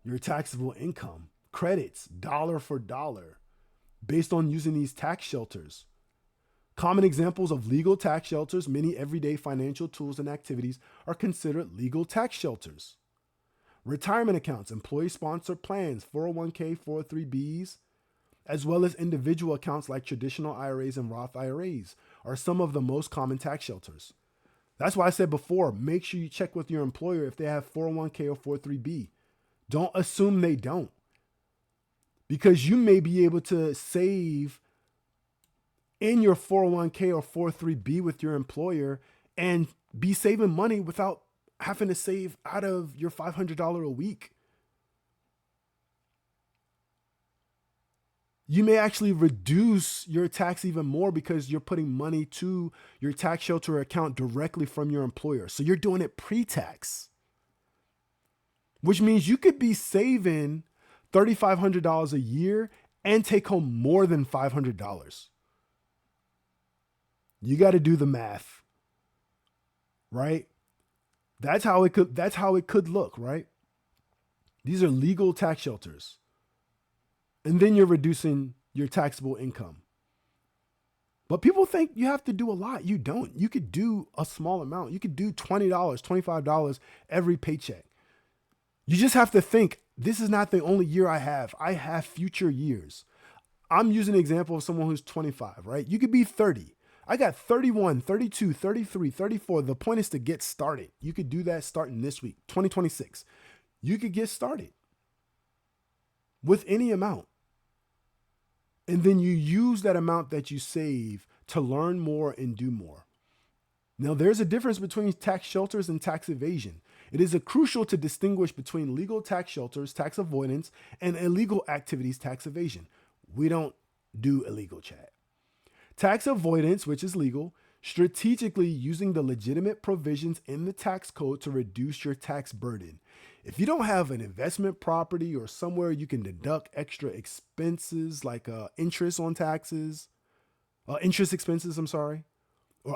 your taxable income credits dollar for dollar based on using these tax shelters. Common examples of legal tax shelters, many everyday financial tools and activities are considered legal tax shelters. Retirement accounts, employee sponsored plans, 401k, 403bs, as well as individual accounts like traditional IRAs and Roth IRAs are some of the most common tax shelters. That's why I said before, make sure you check with your employer if they have 401k or 403b. Don't assume they don't, because you may be able to save in your 401k or 403b with your employer and be saving money without having to save out of your $500 a week. You may actually reduce your tax even more because you're putting money to your tax shelter account directly from your employer. So you're doing it pre-tax, which means you could be saving $3,500 a year and take home more than $500. You got to do the math, right? That's how it could look, right? These are legal tax shelters. And then you're reducing your taxable income. But people think you have to do a lot. You don't. You could do a small amount. You could do $20, $25 every paycheck. You just have to think, this is not the only year I have. I have future years. I'm using an example of someone who's 25, right? You could be 30. I got 31, 32, 33, 34. The point is to get started. You could do that starting this week, 2026. You could get started with any amount. And then you use that amount that you save to learn more and do more. Now, there's a difference between tax shelters and tax evasion. It is crucial to distinguish between legal tax shelters, tax avoidance, and illegal activities, tax evasion. We don't do illegal, chat. Tax avoidance, which is legal, strategically using the legitimate provisions in the tax code to reduce your tax burden. If you don't have an investment property or somewhere you can deduct extra expenses like interest on taxes, interest expenses, or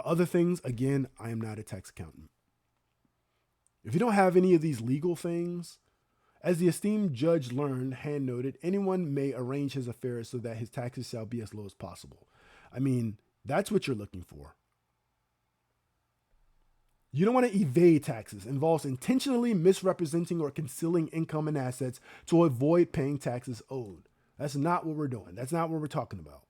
other things, again, I am not a tax accountant. If you don't have any of these legal things, as the esteemed judge learned, hand noted, anyone may arrange his affairs so that his taxes shall be as low as possible. I mean, that's what you're looking for. You don't want to evade taxes. It involves intentionally misrepresenting or concealing income and assets to avoid paying taxes owed. That's not what we're doing. That's not what we're talking about.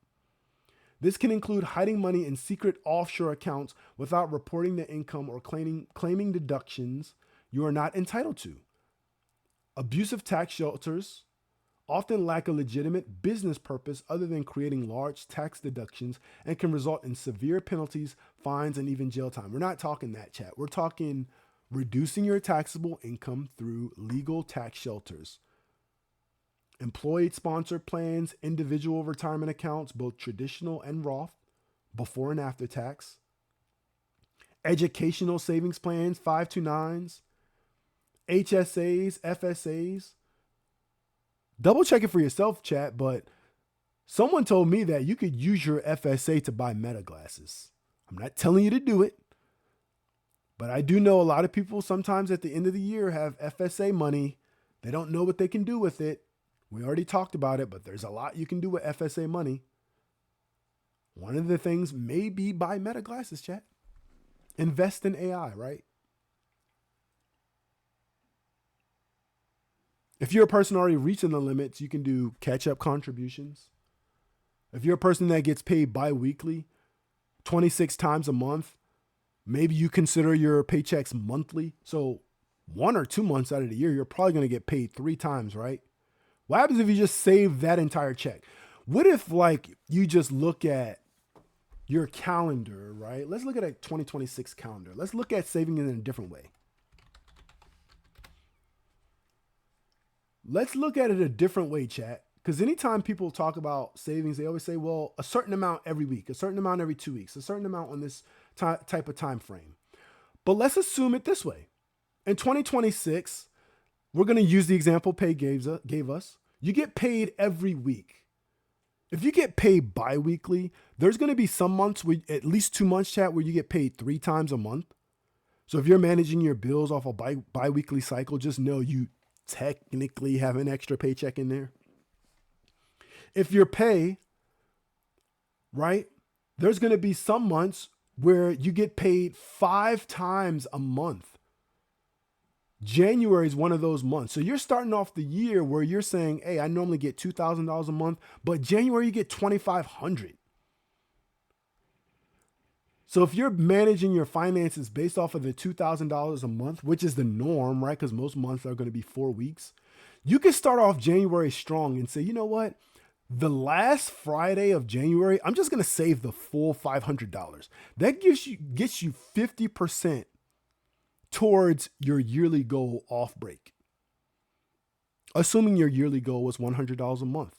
This can include hiding money in secret offshore accounts without reporting the income or claiming deductions you are not entitled to. Abusive tax shelters often lack a legitimate business purpose other than creating large tax deductions and can result in severe penalties, fines, and even jail time. We're not talking that, chat. We're talking reducing your taxable income through legal tax shelters. Employee-sponsored plans, individual retirement accounts, both traditional and Roth, before and after tax. Educational savings plans, 529s, HSAs, FSAs. Double check it for yourself, chat, but someone told me that you could use your FSA to buy Meta glasses. I'm not telling you to do it, but I do know a lot of people sometimes at the end of the year have FSA money. They don't know what they can do with it. We already talked about it, but there's a lot you can do with FSA money. One of the things may be buy Meta glasses, chat. Invest in AI, right? If you're a person already reaching the limits, you can do catch-up contributions. If you're a person that gets paid bi-weekly, 26 times a month, maybe you consider your paychecks monthly. So 1 or 2 months out of the year, you're probably going to get paid 3 times, right? What happens if you just save that entire check? What if you just look at your calendar, right? Let's look at a 2026 calendar. Let's look at saving it in a different way. Let's look at it a different way, chat. Because anytime people talk about savings, they always say, well, a certain amount every week, a certain amount every 2 weeks, a certain amount on this type of time frame. But let's assume it this way. In 2026, we're going to use the example Pay gave us. You get paid every week. If you get paid bi-weekly, there's going to be some months, at least 2 months, chat, where you get paid 3 times a month. So if you're managing your bills off a bi-weekly cycle, just know you technically have an extra paycheck in there. If your pay, right, there's going to be some months where you get paid 5 times a month. January is one of those months. So you're starting off the year where you're saying, hey, I normally get $2,000 a month, but January you get $2,500. So if you're managing your finances based off of the $2,000 a month, which is the norm, right? Because most months are going to be 4 weeks. You can start off January strong and say, you know what? The last Friday of January, I'm just going to save the full $500. That gets you 50% towards your yearly goal off break. Assuming your yearly goal was $100 a month.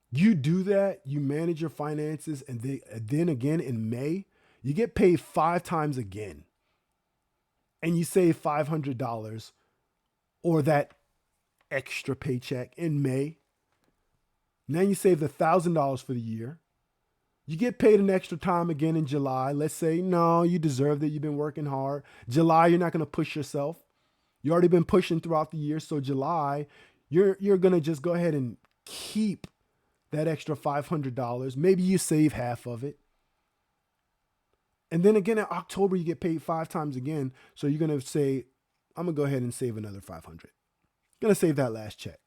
You do that, you manage your finances, and then again in May, you get paid 5 times again. And you save $500 or that extra paycheck in May. Now you save the $1,000 for the year. You get paid an extra time again in July. Let's say, no, you deserve it. You've been working hard. July, you're not going to push yourself. You already been pushing throughout the year. So July, you're going to just go ahead and keep that extra $500. Maybe you save half of it. And then again in October, you get paid 5 times again. So you're going to say, I'm going to go ahead and save another $500. Going to save that last check.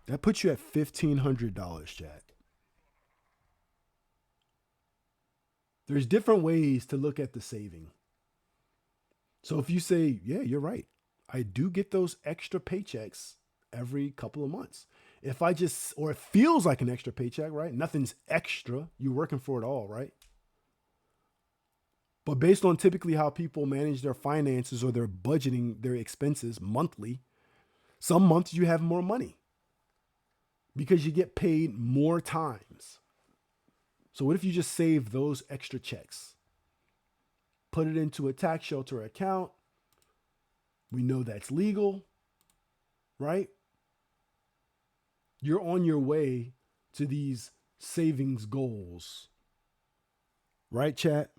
That puts you at $1,500, Chad. There's different ways to look at the saving. So if you say, yeah, you're right. I do get those extra paychecks every couple of months. If I just, or it feels like an extra paycheck, right? Nothing's extra. You're working for it all, right? But based on typically how people manage their finances or their budgeting, their expenses monthly, some months you have more money because you get paid more times. So what if you just save those extra checks? Put it into a tax shelter account. We know that's legal, right? You're on your way to these savings goals. Right, chat?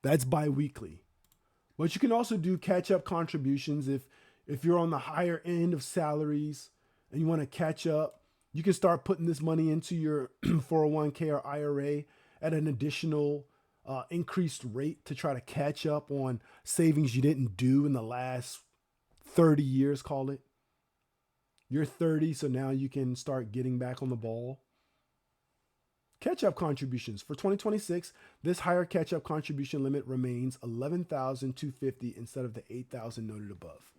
That's bi-weekly. But you can also do catch-up contributions if you're on the higher end of salaries and you want to catch up. You can start putting this money into your 401k or IRA at an additional increased rate to try to catch up on savings you didn't do in the last 30 years, call it. You're 30, so now you can start getting back on the ball. Catch-up contributions. For 2026, this higher catch-up contribution limit remains $11,250 instead of the $8,000 noted above.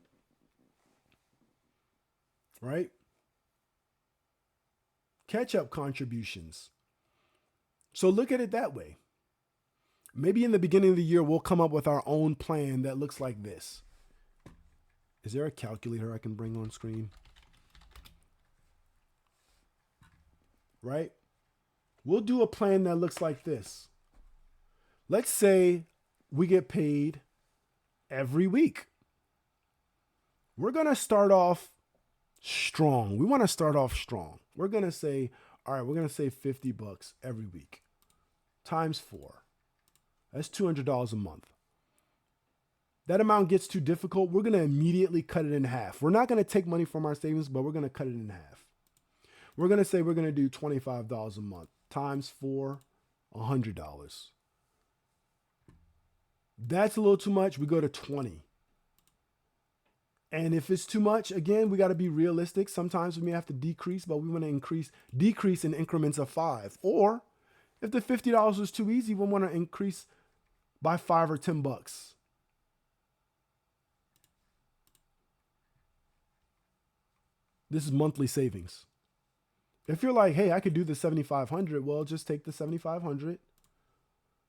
Right? Catch-up contributions. So look at it that way. Maybe in the beginning of the year, we'll come up with our own plan that looks like this. Is there a calculator I can bring on screen? Right? We'll do a plan that looks like this. Let's say we get paid every week. We're going to start off strong. We want to start off strong. We're going to say, all right, we're going to save $50 every week times 4. That's $200 a month. That amount gets too difficult. We're going to immediately cut it in half. We're not going to take money from our savings, but we're going to cut it in half. We're going to say we're going to do $25 a month times 4, $100. That's a little too much. We go to 20. And if it's too much, again, we got to be realistic. Sometimes we may have to decrease, but we want to decrease in increments of 5. Or if the $50 is too easy, we want to increase by 5 or $10. This is monthly savings. If you're like, hey, I could do the 7,500, well, just take the 7,500,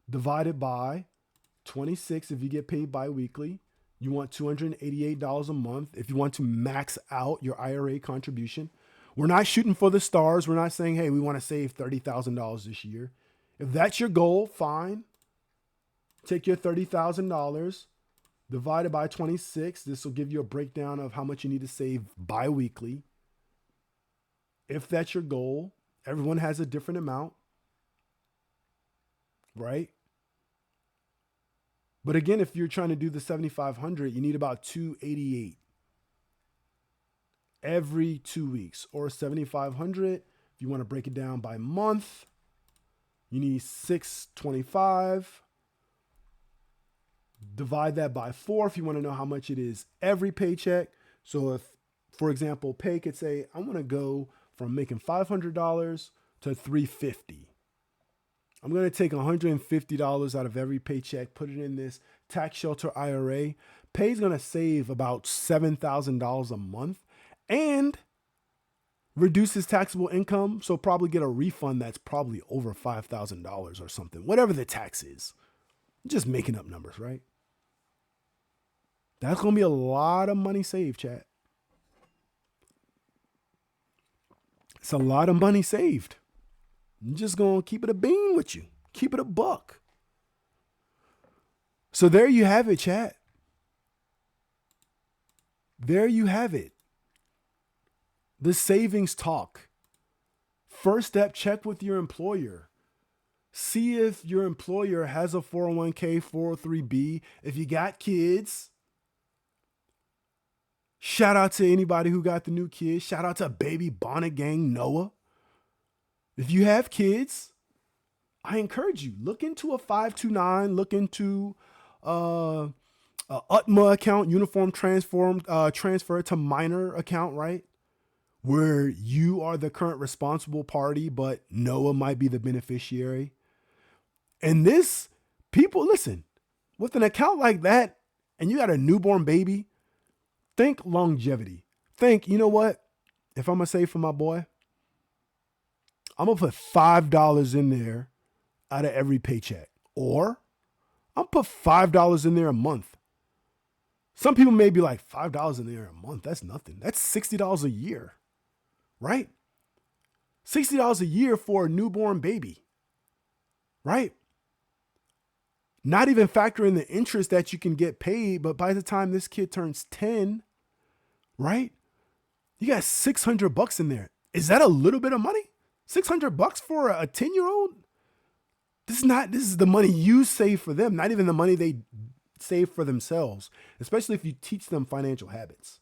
divide it by 26 if you get paid bi-weekly. You want $288 a month if you want to max out your IRA contribution. We're not shooting for the stars. We're not saying, hey, we want to save $30,000 this year. If that's your goal, fine. Take your $30,000, divide it by 26. This will give you a breakdown of how much you need to save bi-weekly. If that's your goal, everyone has a different amount, right? But again, if you're trying to do the 7,500, you need about 288 every 2 weeks, or 7,500. If you want to break it down by month, you need 625. Divide that by 4 if you want to know how much it is every paycheck. So if, for example, pay could say, I want to go from making $500 to $350. I'm going to take $150 out of every paycheck, put it in this tax shelter IRA. Pay's going to save about $7,000 a month and reduce his taxable income. So probably get a refund that's probably over $5,000 or something, whatever the tax is. Just making up numbers, right? That's going to be a lot of money saved, chat. It's a lot of money saved. I'm just going to keep it a bean with you. Keep it a buck. So there you have it, chat. There you have it. The savings talk. First step, check with your employer. See if your employer has a 401k, 403b. If you got kids, shout out to anybody who got the new kids. Shout out to Baby Bonnet Gang Noah. If you have kids, I encourage you, look into a 529, look into a UTMA account, uniform transfer to minor account, right? Where you are the current responsible party, but Noah might be the beneficiary. And this, people, listen, with an account like that, and you got a newborn baby, think longevity. Think, you know what? If I'm going to save for my boy, I'm going to put $5 in there out of every paycheck. Or I'll put $5 in there a month. Some people may be like, $5 in there a month, that's nothing. That's $60 a year, right? $60 a year for a newborn baby, right? Not even factoring the interest that you can get paid, but by the time this kid turns 10, right? You got $600 in there. Is that a little bit of money? $600 for a 10-year-old? This is the money you save for them, not even the money they save for themselves, especially if you teach them financial habits.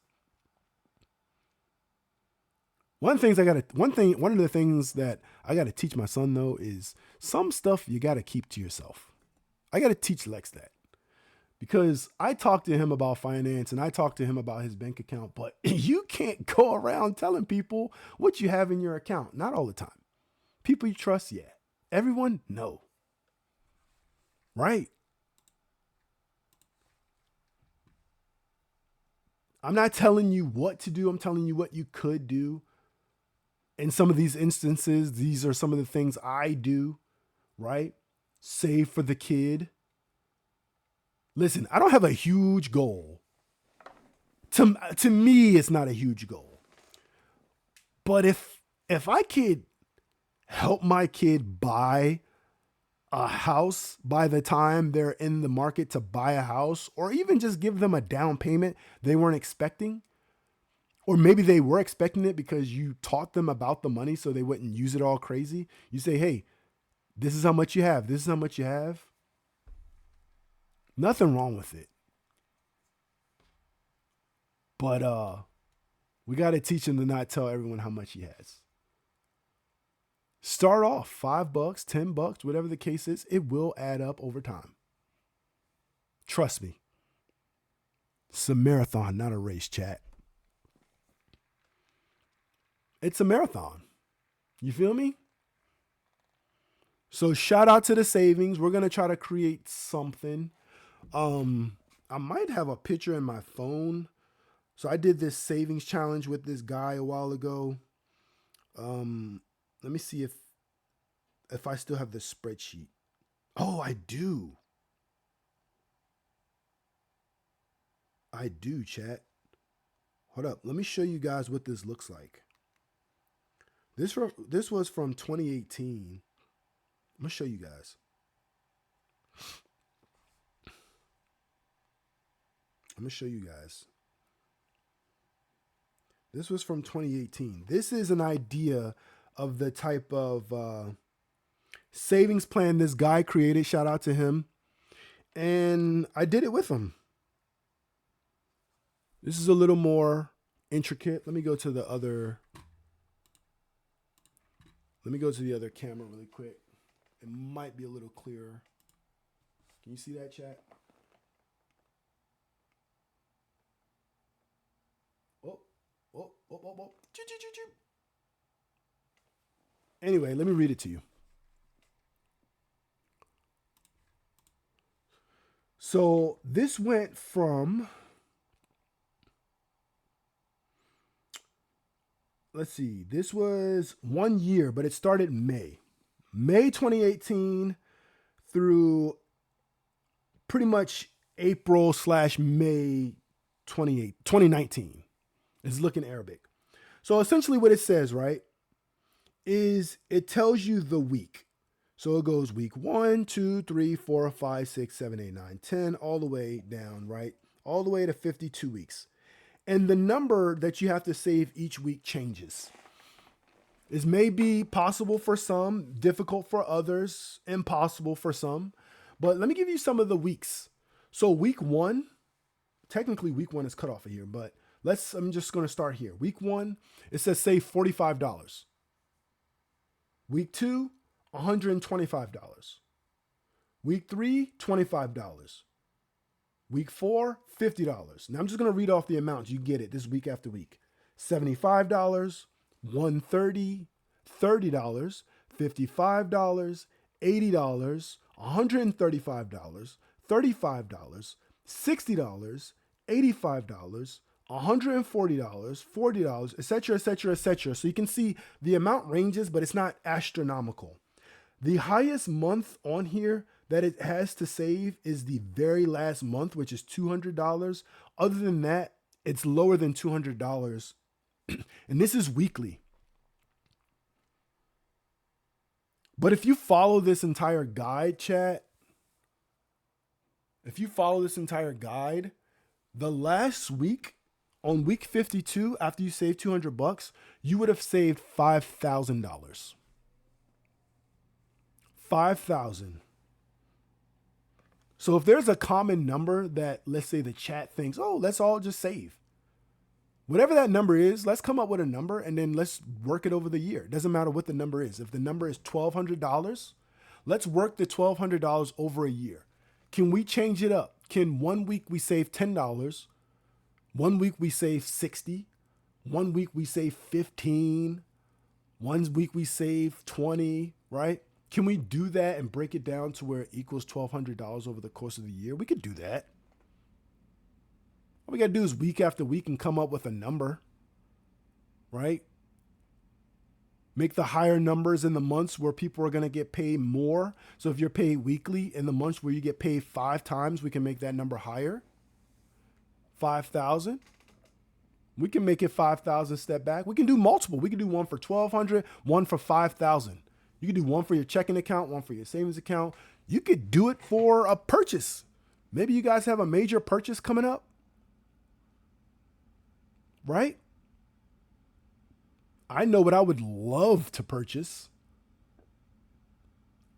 One of the things that I got to teach my son though is some stuff you got to keep to yourself. I got to teach Lex that, because I talked to him about finance and I talked to him about his bank account, but you can't go around telling people what you have in your account. Not all the time. People you trust, yeah. Everyone, no. Right? I'm not telling you what to do. I'm telling you what you could do. In some of these instances, these are some of the things I do, right? Save for the kid. Listen, I don't have a huge goal. To me, it's not a huge goal. But if I could help my kid buy a house by the time they're in the market to buy a house, or even just give them a down payment they weren't expecting, or maybe they were expecting it because you taught them about the money so they wouldn't use it all crazy. You say, hey, this is how much you have. This is how much you have. Nothing wrong with it. But we got to teach him to not tell everyone how much he has. Start off $5, $10, whatever the case is. It will add up over time. Trust me. It's a marathon, not a race, chat. It's a marathon. You feel me? So shout out to the savings. We're going to try to create something. I might have a picture in my phone. So I did this savings challenge with this guy a while ago. Let me see if I still have the spreadsheet. Oh, I do. I do, chat. Hold up. Let me show you guys what this looks like. This was from 2018. I'm gonna show you guys. I'm gonna show you guys. This was from 2018. This is an idea of the type of savings plan this guy created. Shout out to him. And I did it with him. This is a little more intricate. Let me go to the other. Let me go to the other camera really quick. It might be a little clearer. Can you see that, chat? Oh, oh, oh, oh, oh. Anyway, let me read it to you. So this went from, let's see, this was 1 year, but it started May 2018 through pretty much April/May 2019. It's looking Arabic. So essentially what it says, right, is it tells you the week. So it goes week 1, 2, 3, 4, 5, 6, 7, 8, 9, 10, all the way down, right? All the way to 52 weeks. And the number that you have to save each week changes. This may be possible for some, difficult for others, impossible for some. But let me give you some of the weeks. So week 1, technically week 1 is cut off of here, but I'm just going to start here. Week 1, it says save $45. Week 2, $125. Week 3, $25. Week 4, $50. Now I'm just going to read off the amounts. You get it this week after week. $75, $130, $30, $55, $80, $135, $35, $60, $85, $140, $40, etc., etc., etc. So you can see the amount ranges, but it's not astronomical. The highest month on here that it has to save is the very last month, which is $200. Other than that, it's lower than $200. And this is weekly. But if you follow this entire guide, chat, the last week, on week 52, after you save $200, you would have saved $5,000. $5,000. So if there's a common number that, let's say, the chat thinks, oh, let's all just save. Whatever that number is, let's come up with a number and then let's work it over the year. It doesn't matter what the number is. If the number is $1,200, let's work the $1,200 over a year. Can we change it up? Can 1 week we save $10? 1 week we save $60. 1 week we save $15. 1 week we save $20, right? Can we do that and break it down to where it equals $1,200 over the course of the year? We could do that. All we got to do is week after week and come up with a number, right? Make the higher numbers in the months where people are going to get paid more. So if you're paid weekly, in the months where you get paid 5 times, we can make that number higher. 5,000. We can make it 5,000 step back. We can do multiple. We can do one for 1,200, one for 5,000. You can do one for your checking account, one for your savings account. You could do it for a purchase. Maybe you guys have a major purchase coming up, right? I know what I would love to purchase.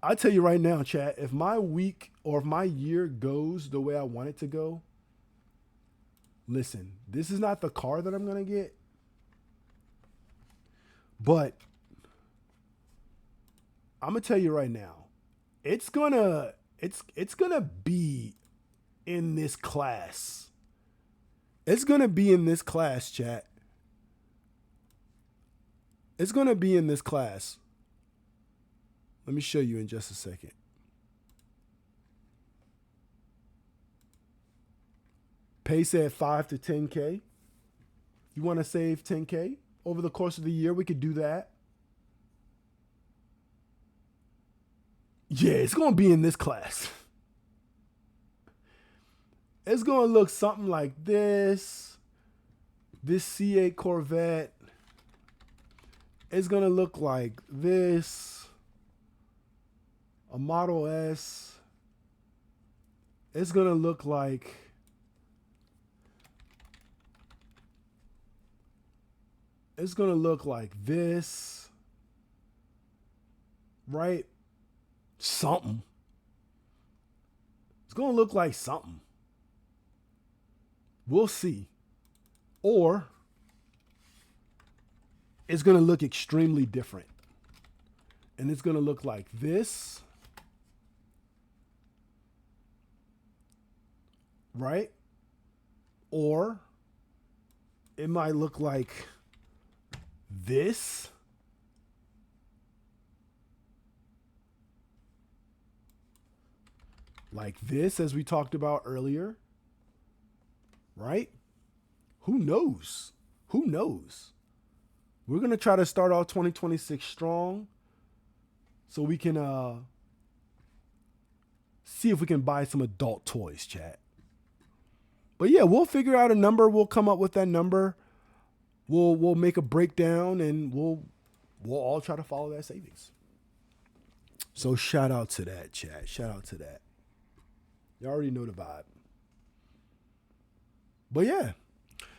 I tell you right now, chat, if my week or if my year goes the way I want it to go, listen, this is not the car that I'm going to get, but I'm going to tell you right now, it's going to be in this class. It's going to be in this class, chat. It's going to be in this class. Let me show you in just a second. Pay said 5 to 10K. You want to save 10K over the course of the year? We could do that. Yeah, it's going to be in this class. It's going to look something like this. This C8 Corvette. It's going to look like this. A Model S, it's going to look like this, right? Something. It's going to look like something. We'll see. Or it's going to look extremely different. And it's going to look like this. Right? Or it might look like this. Like this, as we talked about earlier. Right? Who knows? Who knows? We're going to try to start out 2026 strong so we can see if we can buy some adult toys, chat. But yeah, we'll figure out a number. We'll come up with that number. We'll make a breakdown and we'll all try to follow that savings. So shout out to that, chat. Shout out to that. You already know the vibe. But yeah.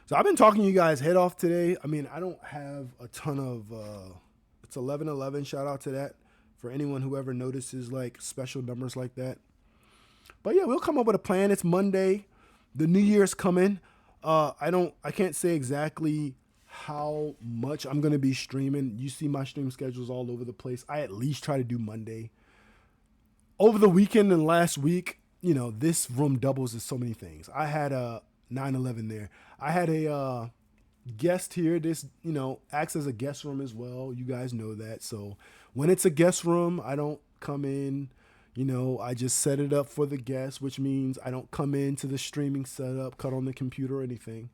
So I've been talking to you guys head off today. I mean, I don't have a ton of it's 11:11. Shout out to that for anyone who ever notices like special numbers like that. But yeah, we'll come up with a plan. It's Monday. The New Year's coming. I can't say exactly how much I'm going to be streaming. You see my stream schedules all over the place. I at least try to do Monday. Over the weekend and last week, you know, this room doubles as so many things. I had a 9/11 there. I had a guest here. This, you know, acts as a guest room as well. You guys know that. So when it's a guest room, I don't come in. You know, I just set it up for the guests, which means I don't come into the streaming setup, cut on the computer or anything.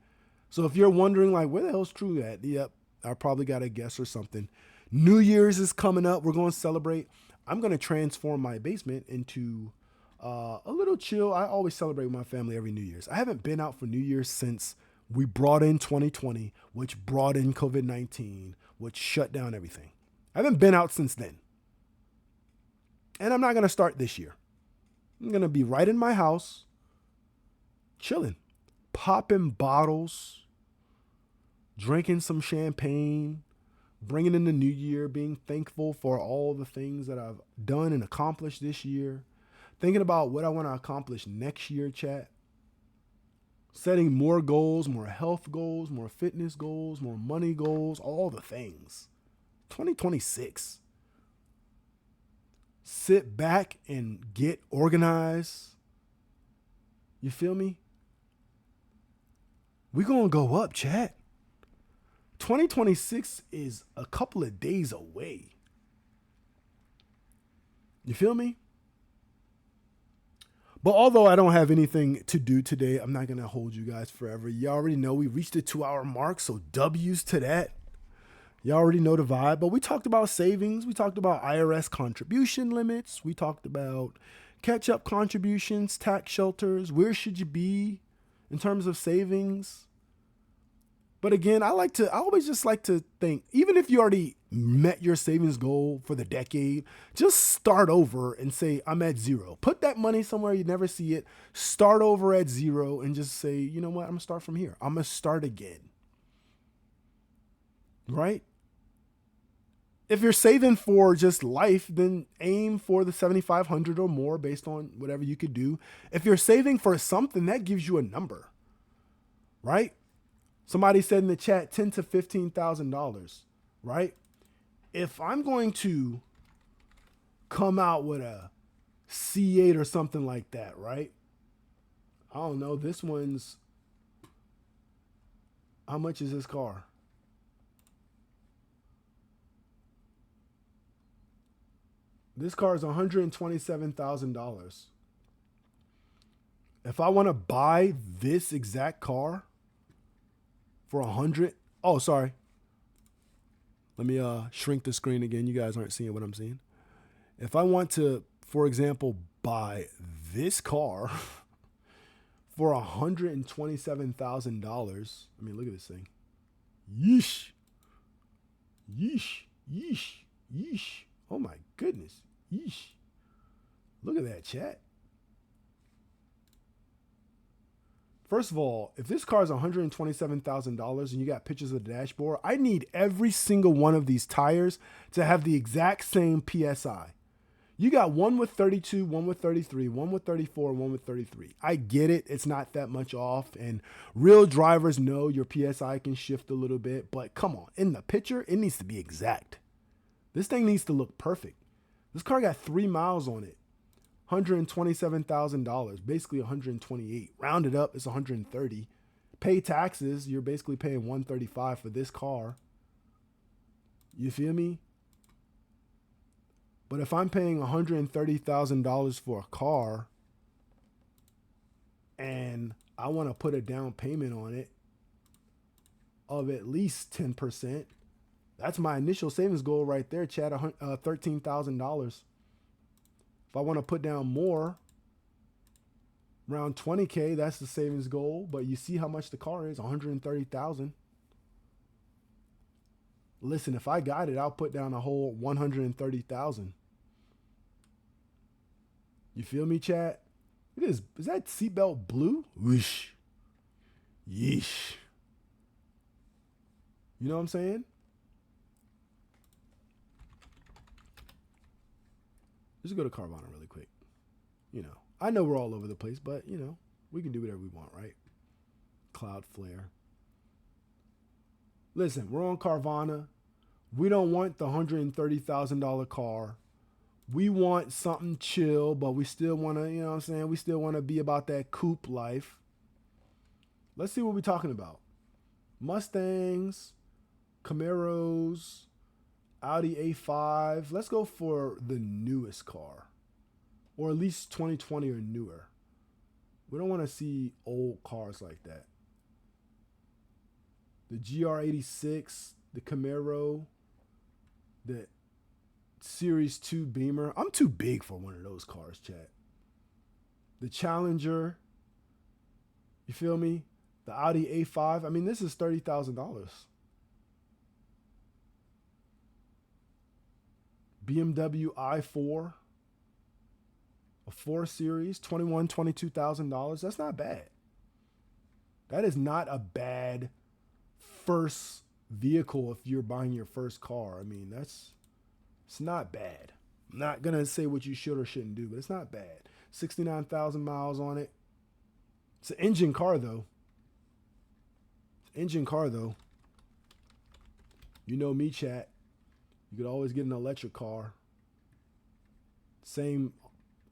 So if you're wondering, like, where the hell's True at? Yep, I probably got a guest or something. New Year's is coming up. We're going to celebrate. I'm going to transform my basement into a little chill. I always celebrate with my family every New Year's. I haven't been out for New Year's since we brought in 2020, which brought in COVID-19, which shut down everything. I haven't been out since then. And I'm not going to start this year. I'm going to be right in my house, chilling, popping bottles, drinking some champagne, bringing in the new year, being thankful for all the things that I've done and accomplished this year, thinking about what I want to accomplish next year, chat, setting more goals, more health goals, more fitness goals, more money goals, all the things. 2026. Sit back and get organized. You feel me? We're going to go up, chat. 2026 is a couple of days away. You feel me? But although I don't have anything to do today, I'm not going to hold you guys forever. You already know we reached the 2-hour mark, so W's to that. You already know the vibe. But we talked about savings. We talked about IRS contribution limits. We talked about catch-up contributions, tax shelters. Where should you be in terms of savings? But again, I always just like to think, even if you already met your savings goal for the decade, just start over and say, I'm at zero. Put that money somewhere you never see it. Start over at zero and just say, you know what? I'm going to start from here. I'm going to start again. Right? If you're saving for just life, then aim for the 7,500 or more based on whatever you could do. If you're saving for something, that gives you a number. Right? Somebody said in the chat, $10,000 to $15,000, right? If I'm going to come out with a C8 or something like that, right? I don't know. This one's, how much is this car? This car is $127,000. If I want to buy this exact car for 100, oh, sorry. Let me shrink the screen again. You guys aren't seeing what I'm seeing. If I want to, for example, buy this car for $127,000, I mean, look at this thing. Yeesh. Yeesh. Yeesh. Yeesh. Oh my goodness. Yeesh. chat. First of all, if this car is $127,000 and you got pictures of the dashboard, I need every single one of these tires to have the exact same PSI. You got one with 32, one with 33, one with 34, one with 33. I get it. It's not that much off. And real drivers know your PSI can shift a little bit. But come on, in the picture, it needs to be exact. This thing needs to look perfect. This car got 3 miles on it. $127,000, basically $128. Rounded up, it's $130. Pay taxes, you're basically paying $135 for this car. You feel me? But if I'm paying $130,000 for a car and I want to put a down payment on it of at least 10%, that's my initial savings goal right there, Chad, $13,000. If I want to put down more, around $20K, that's the savings goal. But you see how much the car is, $130,000. Listen, if I got it, I'll put down a whole $130,000. You feel me, chat? Is that seatbelt blue? Whoosh. Yeesh. You know what I'm saying? Just go to Carvana really quick. You know, I know we're all over the place, but, you know, we can do whatever we want, right? Cloudflare. Listen, we're on Carvana. We don't want the $130,000 car. We want something chill, but we still want to, you know what I'm saying? We still want to be about that coupe life. Let's see what we're talking about. Mustangs, Camaros, Audi A5. Let's go for the newest car, or at least 2020 or newer. We don't want to see old cars like that. The GR86, the Camaro, the Series 2 Beamer. I'm too big for one of those cars, chat. The Challenger. You feel me? The Audi A5. I mean, this is $30,000. BMW i4. A 4 Series, $22,000. That's not bad. That is not a bad first vehicle if you're buying your first car. I mean, it's not bad. I'm not going to say what you should or shouldn't do, but it's not bad. 69,000 miles on it. It's an engine car, though. You know me, chat. You could always get an electric car.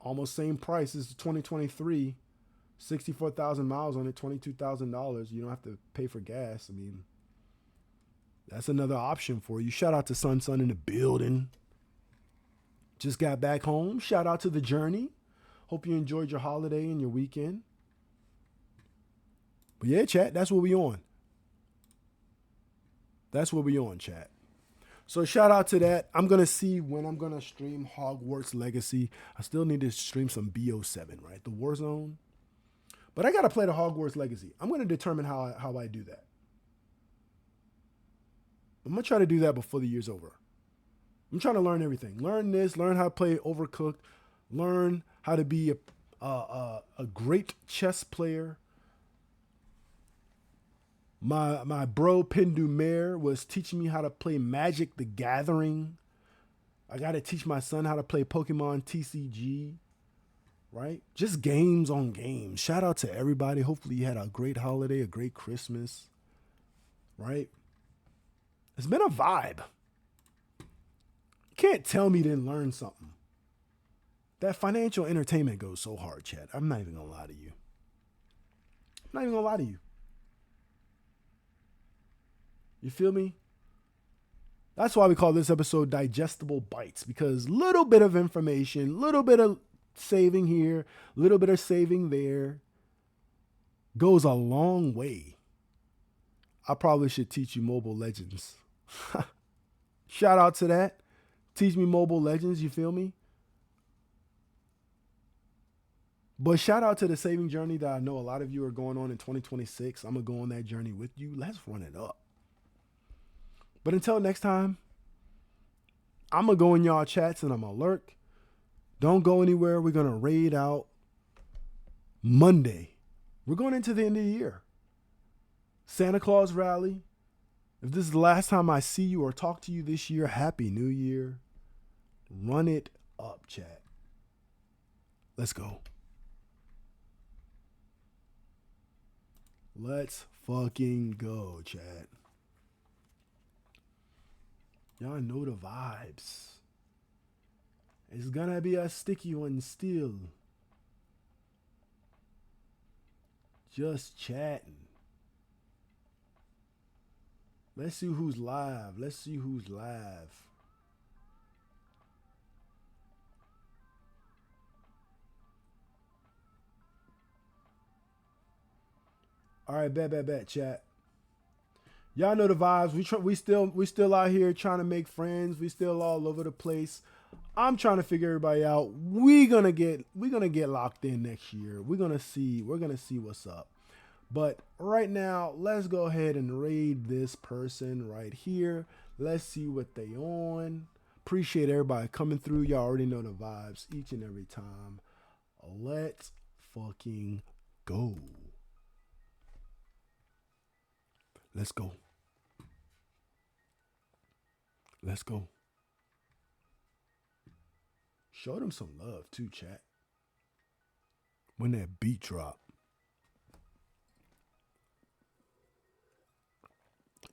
Almost same price as the 2023. 64,000 miles on it, $22,000. You don't have to pay for gas. I mean, that's another option for you. Shout out to Sun in the building. Just got back home. Shout out to The Journey. Hope you enjoyed your holiday and your weekend. But yeah, chat, that's what we on. Chat. So shout out to that. I'm going to see when I'm going to stream Hogwarts Legacy. I still need to stream some BO7, right? The Warzone. But I got to play the Hogwarts Legacy. I'm going to determine how I do that. I'm going to try to do that before the year's over. I'm trying to learn everything. Learn this, learn how to play Overcooked, learn how to be a great chess player. My bro Pindu Mayor was teaching me how to play Magic the Gathering. I got to teach my son how to play Pokemon TCG, right? Just games on games. Shout out to everybody. Hopefully you had a great holiday, a great Christmas, right? It's been a vibe. You can't tell me you didn't learn something. That financial entertainment goes so hard, Chad. I'm not even going to lie to you. You feel me? That's why we call this episode Digestible Bites, because little bit of information, little bit of saving here, little bit of saving there goes a long way. I probably should teach you Mobile Legends. Shout out to that. Teach me Mobile Legends, you feel me? But shout out to the saving journey that I know a lot of you are going on in 2026. I'm going to go on that journey with you. Let's run it up. But until next time, I'm going to go in y'all chats and I'm going to lurk. Don't go anywhere. We're going to raid out Monday. We're going into the end of the year. Santa Claus rally. If this is the last time I see you or talk to you this year, Happy New Year. Run it up, chat. Let's go. Let's fucking go, chat. Y'all know the vibes. It's gonna be a sticky one still. Just chatting. Let's see who's live. Let's see who's live. All right, bet, chat. Y'all know the vibes. We still out here trying to make friends. We still all over the place. I'm trying to figure everybody out. We're gonna get locked in next year. We're gonna see what's up. But right now, let's go ahead and raid this person right here. Let's see what they on. Appreciate everybody coming through. Y'all already know the vibes each and every time. Let's fucking go. Let's go. Let's go. Show them some love too, chat. When that beat drop.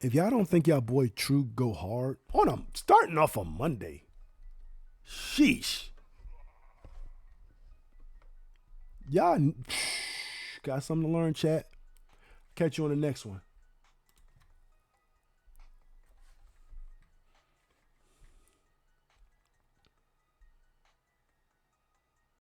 If y'all don't think y'all boy True go hard on them starting off on Monday. Sheesh. Y'all got something to learn, chat. Catch you on the next one.